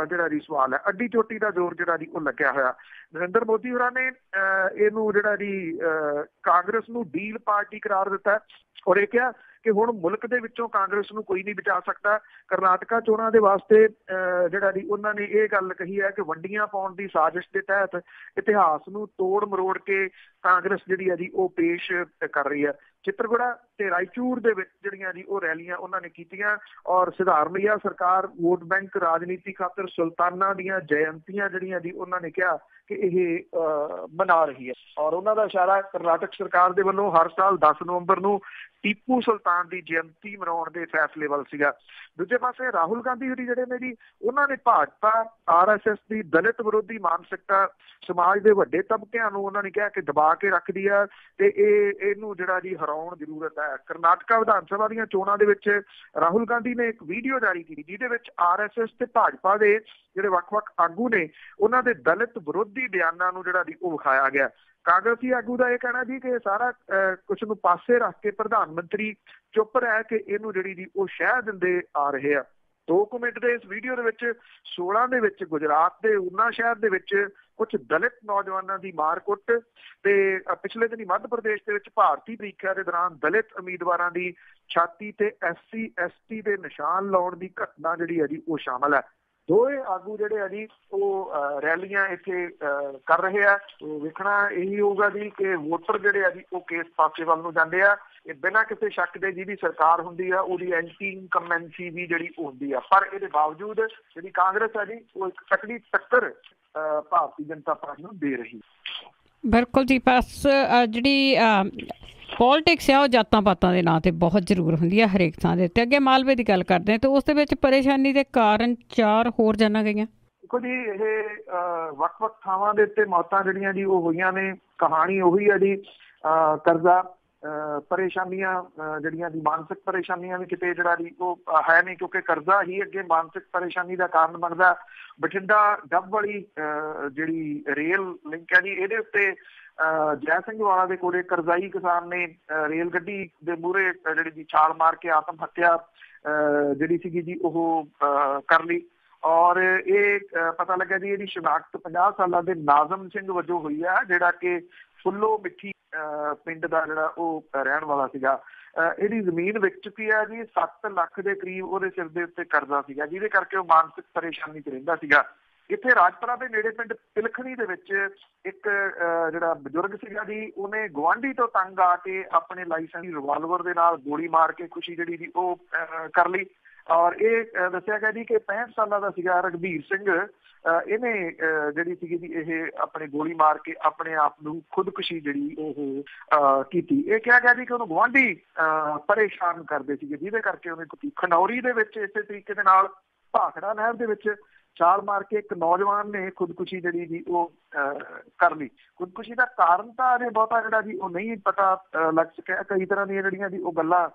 B: ਜਿਹੜਾ ਜੀ ਸਵਾਲ ਹੈ। ਅੱਡੀ ਚੋਟੀ ਦਾ ਜ਼ੋਰ ਜਿਹੜਾ ਜੀ ਉਹ ਲੱਗਿਆ ਹੋਇਆ। ਨਰਿੰਦਰ ਮੋਦੀ ਹੋਰਾਂ ਨੇ ਇਹਨੂੰ ਜਿਹੜਾ ਜੀ ਕਾਂਗਰਸ ਨੂੰ ਡੀਲ ਪਾਰਟੀ ਕਰਾਰ ਦਿੱਤਾ ਔਰ ਇਹ ਕਿਹਾ ਕਿ ਹੁਣ ਮੁਲਕ ਦੇ ਵਿੱਚੋਂ ਕਾਂਗਰਸ ਨੂੰ ਕੋਈ ਨਹੀਂ ਬਚਾ ਸਕਦਾ। ਕਰਨਾਟਕਾ ਚੋਣਾਂ ਦੇ ਵਾਸਤੇ ਜਿਹੜਾ ਜੀ ਉਹਨਾਂ ਨੇ ਇਹ ਗੱਲ ਕਹੀ ਹੈ ਕਿ ਵੰਡੀਆਂ ਪਾਉਣ ਦੀ ਸਾਜ਼ਿਸ਼ ਦੇ ਤਹਿਤ ਇਤਿਹਾਸ ਨੂੰ ਤੋੜ ਮਰੋੜ ਕੇ ਕਾਂਗਰਸ ਜਿਹੜੀ ਆ ਜੀ ਉਹ ਪੇਸ਼ ਕਰ ਰਹੀ ਹੈ। ਚਿੱਤਰਗੁੜਾ ਤੇ ਰਾਇਚੂਰ ਦੇ ਵਿੱਚ ਜਿਹੜੀਆਂ ਜੀ ਉਹ ਰੈਲੀਆਂ ਉਹਨਾਂ ਨੇ ਕੀਤੀਆਂ ਔਰ ਸਿਧਾਰਮਈਆ ਸਰਕਾਰ ਵੋਟ ਬੈਂਕ ਰਾਜਨੀਤੀ ਖਾਤਰ ਸੁਲਤਾਨਾਂ ਦੀਆਂ ਜਯੰਤੀਆਂ ਜਿਹੜੀਆਂ ਜੀ ਉਹਨਾਂ ਨੇ ਕਿਹਾ ਕਿ ਇਹ ਮਨਾ ਰਹੀ ਹੈ। ਔਰ ਉਹਨਾਂ ਦਾ ਇਸ਼ਾਰਾ ਕਰਨਾਟਕ ਸਰਕਾਰ ਦੇ ਵੱਲੋਂ ਹਰ ਸਾਲ 10 ਨਵੰਬਰ ਨੂੰ ਟੀਪੂ ਸੁਲਤਾਨ ਦੀ ਜਯੰਤੀ ਮਨਾਉਣ ਦੇ ਫੈਸਲੇ ਵੱਲ ਸੀਗਾ। ਦੂਜੇ ਪਾਸੇ ਰਾਹੁਲ ਗਾਂਧੀ ਹੋਰੀ ਜਿਹੜੇ ਨੇ ਜੀ ਉਹਨਾਂ ਨੇ ਭਾਜਪਾ RSS ਦੀ ਦਲਿਤ ਵਿਰੋਧੀ ਮਾਨਸਿਕਤਾ ਸਮਾਜ ਦੇ ਵੱਡੇ ਤਬਕਿਆਂ ਨੂੰ ਉਹਨਾਂ ਨੇ ਕਿਹਾ ਕਿ ਦਬਾ ਕੇ ਰੱਖਦੀ ਆ ਤੇ ਇਹਨੂੰ ਜਿਹੜਾ ਜੀ ਹਰਾਉਣ ਜ਼ਰੂਰਤ ਹੈ। ਕਰਨਾਟਕਾ ਵਿਧਾਨ ਸਭਾ ਦੀਆਂ ਚੋਣਾਂ ਦੇ ਵਿੱਚ ਰਾਹੁਲ ਗਾਂਧੀ ਨੇ ਇੱਕ ਵੀਡੀਓ ਜਾਰੀ ਕੀਤੀ ਜਿਹਦੇ ਵਿੱਚ RSS ਤੇ ਭਾਜਪਾ ਦੇ ਜਿਹੜੇ ਵੱਖ-ਵੱਖ ਆਗੂ ਨੇ ਉਹਨਾਂ ਦੇ ਦਲਿਤ ਵਿਰੋਧੀ ਬਿਆਨਾਂ ਨੂੰ ਜਿਹੜਾ ਜੀ ਉਹ ਵਿਖਾਇਆ ਗਿਆ। ਕਾਂਗਰਸੀ ਆਗੂ ਦਾ ਇਹ ਕਹਿਣਾ ਜੀ ਕਿ ਸਾਰਾ ਕੁਛ ਨੂੰ ਪਾਸੇ ਰੱਖ ਕੇ ਪ੍ਰਧਾਨ ਮੰਤਰੀ ਚੁੱਪ ਰਹਿ ਕੇ ਇਹਨੂੰ ਜਿਹੜੀ ਜੀ ਉਹ ਸ਼ਹਿ ਦਿੰਦੇ ਆ ਰਹੇ ਆ। 2 ਮਿੰਟ ਦੇ ਇਸ ਵੀਡੀਓ ਦੇ ਵਿੱਚ 16 ਦੇ ਵਿੱਚ ਗੁਜਰਾਤ ਦੇ ਊਨਾ ਸ਼ਹਿਰ ਦੇ ਵਿੱਚ ਕੁਝ ਦਲਿਤ ਨੌਜਵਾਨਾਂ ਦੀ ਮਾਰਕੁੱਟ ਤੇ ਪਿਛਲੇ ਦਿਨੀ ਮੱਧ ਪ੍ਰਦੇਸ਼ ਦੇ ਵਿੱਚ ਭਾਰਤੀ ਪ੍ਰੀਖਿਆ ਦੇ ਦੌਰਾਨ ਦਲਿਤ ਉਮੀਦਵਾਰਾਂ ਦੀ ਛਾਤੀ ਤੇ SC ST ਦੇ ਨਿਸ਼ਾਨ ਲਾਉਣ ਦੀ ਘਟਨਾ ਜਿਹੜੀ ਹੈ ਜੀ ਉਹ ਸ਼ਾਮਲ ਹੈ। ਦੋਵੇਂ ਆਗੂ ਜਿਹੜੇ ਆ ਜੀ ਉਹ ਰੈਲੀਆਂ ਇੱਥੇ ਕਰ ਰਹੇ ਆ। ਵੇਖਣਾ ਇਹੀ ਹੋਊਗਾ ਜੀ ਕਿ ਵੋਟਰ ਜਿਹੜੇ ਆ ਜੀ ਉਹ ਕਿਸ ਪਾਸੇ ਵੱਲ ਨੂੰ ਜਾਂਦੇ ਆ। ਇਹ ਬਿਨਾਂ ਕਿਸੇ ਸ਼ੱਕ ਦੇ ਜਿਹਦੀ ਸਰਕਾਰ ਹੁੰਦੀ ਆ ਉਹਦੀ ਐਂਟੀ ਇਨਕਮਬੈਂਸੀ ਵੀ ਜਿਹੜੀ ਹੁੰਦੀ ਆ, ਪਰ ਇਹਦੇ ਬਾਵਜੂਦ ਜਿਹੜੀ ਕਾਂਗਰਸ ਆ ਜੀ ਉਹ ਇੱਕ ਤਕੜੀ ਟੱਕਰ ਭਾਰਤੀ ਜਨਤਾ ਪਾਰਟੀ ਨੂੰ ਦੇ ਰਹੀ।
A: ਬਿਲਕੁਲ ਜੀ, ਬਸ ਜਿਹੜੀ ਪੋਲੀਟਿਕਸ ਆ ਉਹ ਜਾਤਾਂ ਪਾਤਾਂ ਦੇ ਨਾਂ ਤੇ ਬਹੁਤ ਜ਼ਰੂਰ ਹੁੰਦੀ ਹੈ ਹਰੇਕ ਥਾਂ ਦੇ ਉੱਤੇ। ਅੱਗੇ ਮਾਲਵੇ ਦੀ ਗੱਲ ਕਰਦੇ ਹਾਂ ਤੇ ਉਸ ਦੇ ਵਿੱਚ ਪਰੇਸ਼ਾਨੀ ਦੇ ਕਾਰਨ 4 ਹੋਰ ਜਾਨਾਂ ਗਈਆਂ।
B: ਦੇਖੋ ਜੀ ਇਹ ਵੱਖ-ਵੱਖ ਥਾਵਾਂ ਦੇ ਉੱਤੇ ਮੌਤਾਂ ਜਿਹੜੀਆਂ ਜੀ ਉਹ ਹੋਈਆਂ ਨੇ। ਕਹਾਣੀ ਉਹੀ ਹੈ ਜੀ, ਕਰਜ਼ਾ ਪਰੇਸ਼ਾਨੀਆਂ ਜਿਹੜੀਆਂ ਦੀ ਮਾਨਸਿਕ ਪਰੇਸ਼ਾਨੀਆਂ ਵੀ ਕਿਤੇ ਜਿਹੜਾ ਜੀ ਉਹ ਹੈ ਨਹੀਂ, ਕਿਉਂਕਿ ਕਰਜ਼ਾ ਹੀ ਅੱਗੇ ਮਾਨਸਿਕ ਪਰੇਸ਼ਾਨੀ ਦਾ ਕਾਰਨ ਬਣਦਾ। ਬਠਿੰਡਾ ਡੱਬ ਵਾਲੀ ਜਿਹੜੀ ਰੇਲ ਲਿੰਕ ਹੈ ਜੀ ਇਹਦੇ ਉੱਤੇ ਜੈ ਸਿੰਘ ਵਾਲਾ ਦੇ ਕੋਲੇ ਕਰਜ਼ਾਈ ਕਿਸਾਨ ਨੇ ਰੇਲ ਗੱਡੀ ਦੇ ਮੂਹਰੇ ਜਿਹੜੀ ਜੀ ਛਾਲ ਮਾਰ ਕੇ ਆਤਮ ਹੱਤਿਆ ਜਿਹੜੀ ਸੀਗੀ ਜੀ ਉਹ ਕਰ ਲਈ ਔਰ ਇਹ ਪਤਾ ਲੱਗਾ ਜੀ ਇਹਦੀ ਸ਼ਨਾਖਤ 50 ਸਾਲਾਂ ਦੇ ਨਾਜ਼ਮ ਸਿੰਘ ਵਜੋਂ ਹੋਈ ਆ, ਜਿਹੜਾ ਕਿ ਫੁੱਲੋ ਮਿੱਠੀ ਪਿੰਡ ਦਾ ਜਿਹੜਾ ਉਹ ਰਹਿਣ ਵਾਲਾ ਸੀਗਾ। ਇਹਦੀ ਜ਼ਮੀਨ ਵਿਕ ਚੁੱਕੀ ਹੈ ਜੀ। 7 ਲੱਖ ਦੇ ਕਰੀਬ ਉਹਦੇ ਸਿਰ ਦੇ ਉੱਤੇ ਕਰਜ਼ਾ ਸੀਗਾ, ਜਿਹਦੇ ਕਰਕੇ ਉਹ ਮਾਨਸਿਕ ਪਰੇਸ਼ਾਨੀ 'ਚ ਰਹਿੰਦਾ ਸੀਗਾ। ਇੱਥੇ ਰਾਜਪੁਰਾ ਦੇ ਨੇੜੇ ਪਿੰਡ ਤਿਲਖਣੀ ਦੇ ਵਿੱਚ ਇੱਕ ਜਿਹੜਾ ਬਜ਼ੁਰਗ ਸੀਗਾ ਜੀ, ਉਹਨੇ ਗੁਆਂਢੀ ਤੋਂ ਤੰਗ ਆ ਕੇ ਆਪਣੇ ਲਾਇਸੈਂਸ ਰਿਵਾਲਵਰ ਦੇ ਨਾਲ ਗੋਲੀ ਮਾਰ ਕੇ ਖੁਸ਼ੀ ਜਿਹੜੀ ਦੀ ਉਹ ਕਰ ਲਈ। ਔਰ ਇਹ ਦੱਸਿਆ ਗਿਆ ਜੀ ਕਿ 65 ਸਾਲਾਂ ਦਾ ਸੀਗਾ ਰਘਬੀਰ ਸਿੰਘ। ਇਹਨੇ ਜਿਹੜੀ ਸੀਗੀ ਜੀ ਇਹ ਆਪਣੇ ਗੋਲੀ ਮਾਰ ਕੇ ਆਪਣੇ ਆਪ ਨੂੰ ਖੁਦਕੁਸ਼ੀ ਜਿਹੜੀ ਉਹ ਕੀਤੀ। ਇਹ ਕਿਹਾ ਗਿਆ ਜੀ ਕਿ ਉਹਨੂੰ ਗੁਆਂਢੀ ਪਰੇਸ਼ਾਨ ਕਰਦੇ ਸੀਗੇ, ਜਿਹਦੇ ਕਰਕੇ ਉਹਨੇ ਖਨੌਰੀ ਦੇ ਵਿੱਚ ਇਸੇ ਤਰੀਕੇ ਦੇ ਨਾਲ ਭਾਖੜਾ ਨਹਿਰ ਦੇ ਵਿੱਚ ਛਾਲ ਮਾਰ ਕੇ ਇੱਕ ਨੌਜਵਾਨ ਨੇ ਖੁਦਕੁਸ਼ੀ ਜਿਹੜੀ ਜੀ ਉਹ ਕਰ ਲਈ। ਖੁਦਕੁਸ਼ੀ ਦਾ ਕਾਰਨ ਤਾਂ ਅਜੇ ਬਹੁਤਾ ਜਿਹੜਾ ਜੀ ਉਹ ਨਹੀਂ ਪਤਾ ਲੱਗ ਸਕਿਆ। ਕਈ ਤਰ੍ਹਾਂ ਦੀਆਂ ਜਿਹੜੀਆਂ ਜੀ ਉਹ ਗੱਲਾਂ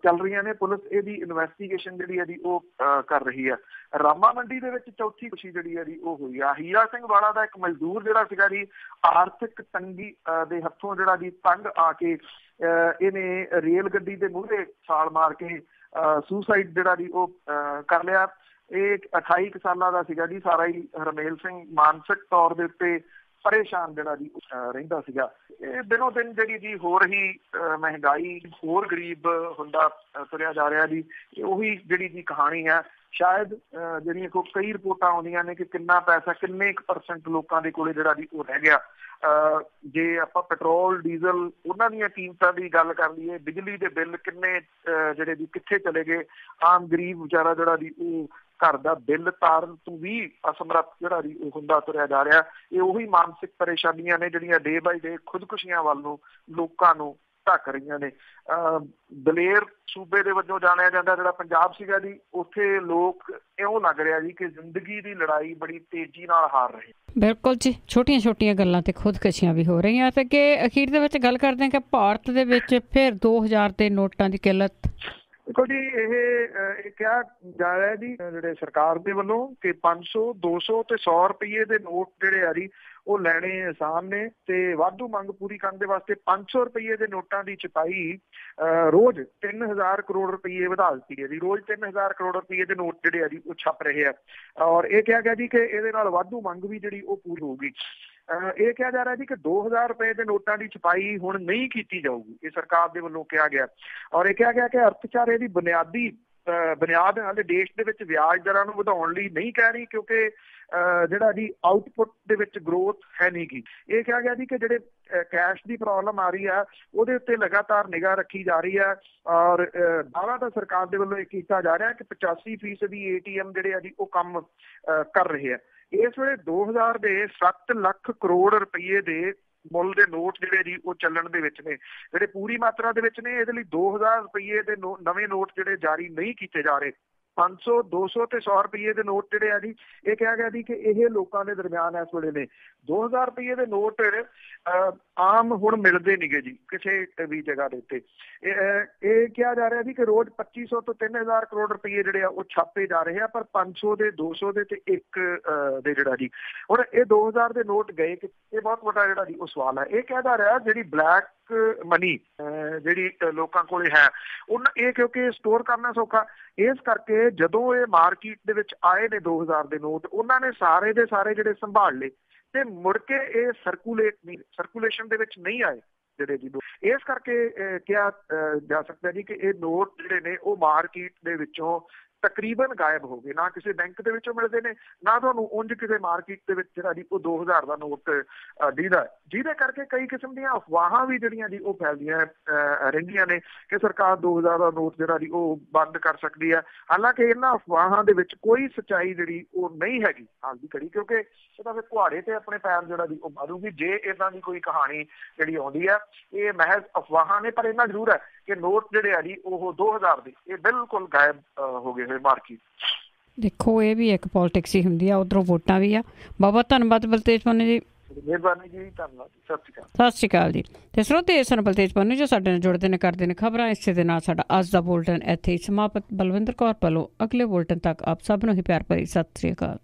B: ਚੱਲ ਰਹੀਆਂ ਨੇ। ਪੁਲਿਸ ਇਹਦੀ ਇਨਵੈਸਟੀਗੇਸ਼ਨ ਜਿਹੜੀ ਹੈ ਜੀ ਉਹ ਕਰ ਰਹੀ ਹੈ। ਰਾਮਾ ਮੰਡੀ ਦੇ ਵਿੱਚ ਚੌਥੀ ਖੁਸ਼ੀ ਜਿਹੜੀ ਹੈ ਜੀ ਉਹ ਹੋਈ ਆ। ਹੀਰਾ ਸਿੰਘ ਵਾਲਾ ਦਾ ਇੱਕ ਮਜ਼ਦੂਰ ਜਿਹੜਾ ਸੀਗਾ ਜੀ, ਆਰਥਿਕ ਤੰਗੀ ਦੇ ਹੱਥੋਂ ਜਿਹੜਾ ਜੀ ਤੰਗ ਆ ਕੇ ਇਹਨੇ ਰੇਲ ਗੱਡੀ ਦੇ ਮੂਹਰੇ ਛਾਲ ਮਾਰ ਕੇ ਸੁਸਾਈਡ ਜਿਹੜਾ ਜੀ ਉਹ ਕਰ ਲਿਆ। ਇਹ 28 ਸਾਲਾਂ ਦਾ ਸੀਗਾ ਜੀ। ਸਾਰਾ ਹੀ ਹਰਮੇਲ ਸਿੰਘ ਮਾਨਸਿਕ ਤੌਰ ਦੇ ਉੱਤੇ ਪਰੇਸ਼ਾਨ ਜਿਹੜਾ ਜੀ ਰਹਿੰਦਾ ਸੀਗਾ। ਇਹ ਦਿਨੋਂ ਦਿਨ ਜਿਹੜੀ ਜੀ ਹੋ ਰਹੀ ਮਹਿੰਗਾਈ, ਹੋਰ ਗਰੀਬ ਹੁੰਦਾ ਤੁਰਿਆ ਜਾ ਰਿਹਾ ਜੀ। ਉਹੀ ਜਿਹੜੀ ਜੀ ਕਹਾਣੀ ਹੈ। ਸ਼ਾਇਦ ਜਿਹੜੀਆਂ ਕਈ ਰਿਪੋਰਟਾਂ ਆਉਂਦੀਆਂ ਨੇ ਕਿ ਕਿੰਨਾ ਪੈਸਾ, ਕਿੰਨੇ % ਲੋਕਾਂ ਦੇ ਕੋਲੇ ਜਿਹੜਾ ਜੀ ਉਹ ਰਹਿ ਗਿਆ। ਜੇ ਆਪਾਂ ਪੈਟਰੋਲ ਡੀਜ਼ਲ ਉਹਨਾਂ ਦੀਆਂ ਕੀਮਤਾਂ ਦੀ ਗੱਲ ਕਰ ਲਈਏ, ਬਿਜਲੀ ਦੇ ਬਿੱਲ ਕਿੰਨੇ ਜਿਹੜੇ ਜੀ ਕਿੱਥੇ ਚਲੇ ਗਏ। ਆਮ ਗਰੀਬ ਵਿਚਾਰਾ ਜਿਹੜਾ ਜੀ ਉਹ ਘਰ ਦਾ ਬਿੱਲ ਤਾਰਨ ਤੋਂ ਵੀ ਅਸਮਰੱਥ ਜਿਹੜਾ ਜੀ ਉਹ ਹੁੰਦਾ ਤੁਰਿਆ ਜਾ ਰਿਹਾ। ਇਹ ਉਹੀ ਮਾਨਸਿਕ ਪਰੇਸ਼ਾਨੀਆਂ ਨੇ ਜਿਹੜੀਆਂ ਡੇ ਬਾਈ ਡੇ ਖੁਦਕੁਸ਼ੀਆਂ ਵੱਲ ਨੂੰ ਲੋਕਾਂ ਨੂੰ ਧੱਕ ਰਹੀਆਂ ਨੇ। ਦਲੇਰ ਸੂਬੇ ਦੇ ਵਜੋਂ ਜਾਣਿਆ ਜਾਂਦਾ ਜਿਹੜਾ ਪੰਜਾਬ ਸੀਗਾ ਜੀ, ਉੱਥੇ ਲੋਕ ਇਉਂ ਲੱਗ ਰਿਹਾ ਜੀ ਕਿ ਜ਼ਿੰਦਗੀ ਦੀ ਲੜਾਈ ਬੜੀ ਤੇਜ਼ੀ ਨਾਲ ਹਾਰ ਰਹੇ।
A: ਬਿਲਕੁਲ ਜੀ, ਛੋਟੀਆਂ ਛੋਟੀਆਂ ਗੱਲਾਂ ਤੇ ਖੁਦਕਸ਼ੀਆਂ ਵੀ ਹੋ ਰਹੀਆਂ। ਤੇ ਕਿ ਅਖੀਰ ਦੇ ਵਿੱਚ ਗੱਲ ਕਰਦੇ ਹਾਂ ਕਿ ਭਾਰਤ ਦੇ ਵਿੱਚ ਫਿਰ 2000 ਦੇ ਨੋਟਾਂ ਦੀ ਕਿੱਲਤ।
B: ਦੇਖੋ ਜੀ, ਇਹ ਕਿਹਾ ਜਾ ਰਿਹਾ ਜੀ ਜਿਹੜੇ ਸਰਕਾਰ ਦੇ ਵੱਲੋਂ ਕਿ 500, 200 ਤੇ 100 ਰੁਪਏ ਦੇ ਨੋਟ ਜਿਹੜੇ ਆ ਜੀ ਉਹ ਲੈਣੇ ਆਸਾਨ ਨੇ ਤੇ ਵਾਧੂ ਮੰਗ ਪੂਰੀ ਕਰਨ ਦੇ ਵਾਸਤੇ 500 ਰੁਪਏ ਦੇ ਨੋਟਾਂ ਦੀ ਛਪਾਈ ਰੋਜ਼ 3000 ਕਰੋੜ ਰੁਪਏ ਵਧਾ ਦਿੱਤੀ ਹੈ ਜੀ। ਰੋਜ਼ 3000 ਕਰੋੜ ਰੁਪਏ ਦੇ ਨੋਟ ਜਿਹੜੇ ਆ ਜੀ ਉਹ ਛਪ ਰਹੇ ਆ। ਔਰ ਇਹ ਕਿਹਾ ਗਿਆ ਜੀ ਕਿ ਇਹਦੇ ਨਾਲ ਵਾਧੂ ਮੰਗ ਵੀ ਜਿਹੜੀ ਉਹ ਪੂਰੀ ਹੋਊਗੀ। ਇਹ ਕਿਹਾ ਜਾ ਰਿਹਾ ਜੀ ਕਿ 2000 ਰੁਪਏ ਦੇ ਨੋਟਾਂ ਦੀ ਛਪਾਈ ਹੁਣ ਨਹੀਂ ਕੀਤੀ ਜਾਊਗੀ, ਇਹ ਸਰਕਾਰ ਦੇ ਵੱਲੋਂ ਕਿਹਾ ਗਿਆ। ਔਰ ਇਹ ਕਿਹਾ ਗਿਆ ਕਿ ਅਰਥਚਾਰੇ ਦੀ ਬੁਨਿਆਦ ਹਾਲੇ ਦੇਸ਼ ਦੇ ਵਿੱਚ ਵਿਆਜ ਦਰਾਂ ਨੂੰ ਵਧਾਉਣ ਲਈ ਨਹੀਂ ਕਹਿ ਰਹੀ, ਕਿਉਂਕਿ ਜਿਹੜਾ ਜੀ ਆਊਟਪੁੱਟ ਦੇ ਵਿੱਚ ਗਰੋਥ ਹੈ ਨਹੀਂ ਗੀ। ਇਹ ਕਿਹਾ ਗਿਆ ਜੀ ਕਿ ਜਿਹੜੇ ਕੈਸ਼ ਦੀ ਪ੍ਰੋਬਲਮ ਆ ਰਹੀ ਆ ਉਹਦੇ ਉੱਤੇ ਲਗਾਤਾਰ ਨਿਗਾਹ ਰੱਖੀ ਜਾ ਰਹੀ ਹੈ। ਔਰ ਦਾਅਵਾ ਤਾਂ ਸਰਕਾਰ ਦੇ ਵੱਲੋਂ ਇਹ ਕੀਤਾ ਜਾ ਰਿਹਾ ਕਿ 85% ATM ਜਿਹੜੇ ਆ ਜੀ ਉਹ ਕੰਮ ਕਰ ਰਹੇ ਆ। ਇਸ ਵੇਲੇ 2000 ਦੇ 7 ਲੱਖ ਕਰੋੜ ਰੁਪਏ ਦੇ ਮੁੱਲ ਦੇ ਨੋਟ ਜਿਹੜੇ ਜੀ ਉਹ ਚੱਲਣ ਦੇ ਵਿੱਚ ਨੇ, ਜਿਹੜੇ ਪੂਰੀ ਮਾਤਰਾ ਦੇ ਵਿੱਚ ਨੇ। ਇਹਦੇ ਲਈ 2000 ਰੁਪਏ ਦੇ ਨਵੇਂ ਨੋਟ ਜਿਹੜੇ ਜਾਰੀ ਨਹੀਂ ਕੀਤੇ ਜਾ ਰਹੇ। 500, 200 ਤੇ 100 ਰੁਪਏ ਦੇ ਨੋਟ ਜਿਹੜੇ ਆ ਜੀ, ਇਹ ਕਿਹਾ ਗਿਆ ਜੀ ਕਿ ਇਹ ਲੋਕਾਂ ਦੇ ਦਰਮਿਆਨ ਇਸ ਵੇਲੇ ਨੇ। 2000 ਰੁਪਏ ਦੇ ਨੋਟ ਆਮ ਹੁਣ ਮਿਲਦੇ ਨੀਗੇ ਜੀ ਕਿਸੇ ਵੀ ਜਗ੍ਹਾ ਦੇ ਉੱਤੇ। ਇਹ ਕਿਹਾ ਜਾ ਰਿਹਾ ਜੀ ਕਿ ਰੋਜ਼ 2500 ਤੋਂ 3000 ਕਰੋੜ ਰੁਪਏ ਜਿਹੜੇ ਆ ਉਹ ਛਾਪੇ ਜਾ ਰਹੇ ਆ, ਪਰ 500 ਦੇ, 200 ਦੇ ਤੇ 1 ਦੇ ਜਿਹੜਾ ਜੀ ਹੁਣ ਇਹ 2000 ਦੇ ਨੋਟ ਗਏ ਕਿ ਇਹ ਬਹੁਤ ਵੱਡਾ ਜਿਹੜਾ ਜੀ ਉਹ ਸਵਾਲ ਹੈ। ਇਹ ਕਿਹਾ ਜਾ ਰਿਹਾ ਜਿਹੜੀ ਬਲੈਕ ਮਨੀ ਜਿਹੜੀ ਲੋਕਾਂ ਕੋਲੇ ਹੈ ਇਹ ਕਿਉਂਕਿ ਸਟੋਰ ਕਰਨਾ ਸੌਖਾ, ਇਸ ਕਰਕੇ ਜਦੋਂ ਇਹ ਮਾਰਕੀਟ ਦੇ ਵਿੱਚ ਆਏ ਨੇ 2000 ਦੇ ਨੋਟ, ਉਹਨਾਂ ਨੇ ਸਾਰੇ ਦੇ ਸਾਰੇ ਜਿਹੜੇ ਸੰਭਾਲ ਲਏ ਤੇ ਮੁੜ ਕੇ ਇਹ ਸਰਕੂਲੇਸ਼ਨ ਦੇ ਵਿੱਚ ਨਹੀਂ ਆਏ ਜਿਹੜੇ ਜੀ। ਇਸ ਕਰਕੇ ਕਿਹਾ ਜਾ ਸਕਦਾ ਜੀ ਕਿ ਇਹ ਨੋਟ ਜਿਹੜੇ ਨੇ ਉਹ ਮਾਰਕੀਟ ਦੇ ਵਿੱਚੋਂ ਤਕਰੀਬਨ ਗਾਇਬ ਹੋ ਗਏ। ਨਾ ਕਿਸੇ ਬੈਂਕ ਦੇ ਵਿੱਚੋਂ ਮਿਲਦੇ ਨੇ, ਨਾ ਤੁਹਾਨੂੰ ਉਂਝ ਕਿਸੇ ਮਾਰਕੀਟ ਦੇ ਵਿੱਚ ਜਿਹੜਾ ਜੀ ਉਹ 2000 ਦਾ ਨੋਟ ਦਿਖਦਾ, ਜਿਹਦੇ ਕਰਕੇ ਕਈ ਕਿਸਮ ਦੀਆਂ ਅਫਵਾਹਾਂ ਵੀ ਜਿਹੜੀਆਂ ਜੀ ਉਹ ਫੈਲਦੀਆਂ ਰਹਿੰਦੀਆਂ ਨੇ ਕਿ ਸਰਕਾਰ 2000 ਦਾ ਨੋਟ ਜਿਹੜਾ ਜੀ ਉਹ ਬੰਦ ਕਰ ਸਕਦੀ ਹੈ। ਹਾਲਾਂਕਿ ਇਹਨਾਂ ਅਫਵਾਹਾਂ ਦੇ ਵਿੱਚ ਕੋਈ ਸੱਚਾਈ ਜਿਹੜੀ ਉਹ ਨਹੀਂ ਹੈਗੀ ਹਾਲ ਦੀ ਘੜੀ, ਕਿਉਂਕਿ ਇਹਦਾ ਫਿਰ ਕੁਹਾੜੇ ਤੇ ਆਪਣੇ ਪੈਰ ਜਿਹੜਾ ਜੀ ਉਹ ਮਾਰੂਗੀ ਜੇ ਇੱਦਾਂ ਦੀ ਕੋਈ ਕਹਾਣੀ ਜਿਹੜੀ ਆਉਂਦੀ ਹੈ। ਇਹ ਮਹਿਜ਼ ਅਫਵਾਹਾਂ ਨੇ, ਪਰ ਇੰਨਾ ਜ਼ਰੂਰ ਹੈ ਕਿ ਨੋਟ ਜਿਹੜੇ ਆ ਜੀ ਉਹ 2000 ਦੇ ਇਹ ਬਿਲਕੁਲ ਗਾਇਬ ਹੋ ਗਏ ਹੋਏ ਮਾਰਕੀਟ।
A: ਦੇਖੋ, ਇਹ ਵੀ ਇੱਕ ਪੋਲਿਟਿਕਸ ਹੀ ਹੁੰਦੀ ਆ, ਉਧਰੋਂ ਵੋਟਾਂ ਵੀ ਆ। ਬਹੁਤ ਬਹੁਤ ਧੰਨਵਾਦ ਬਲਤੇਜ ਪੰਨੂ ਜੀ।
B: ਮਿਹਰਬਾਨੀ ਜੀ, ਧੰਨਵਾਦ। ਸਤਿ
A: ਸ਼੍ਰੀ ਅਕਾਲ ਜੀ। ਤੇ ਸਰੋਤੇ ਇਸ ਨੂੰ ਬਲਤੇਜ ਪੰਨੂ ਜੋ ਸਾਡੇ ਨਾਲ ਜੁੜਦੇ ਨੇ, ਕਰਦੇ ਨੇ ਖਬਰਾਂ। ਇਸੇ ਦੇ ਨਾਲ ਸਾਡਾ ਅੱਜ ਦਾ ਬੁਲਟਨ ਇੱਥੇ ਹੀ ਸਮਾਪਤ। ਬਲਵਿੰਦਰ ਕੌਰ ਵੱਲੋਂ ਅਗਲੇ ਬੁਲਟਨ ਤੱਕ ਆਪ ਸਭ ਨੂੰ ਹੀ ਪਿਆਰ ਭਰੀ ਸਤਿ ਸ਼੍ਰੀ ਅਕਾਲ।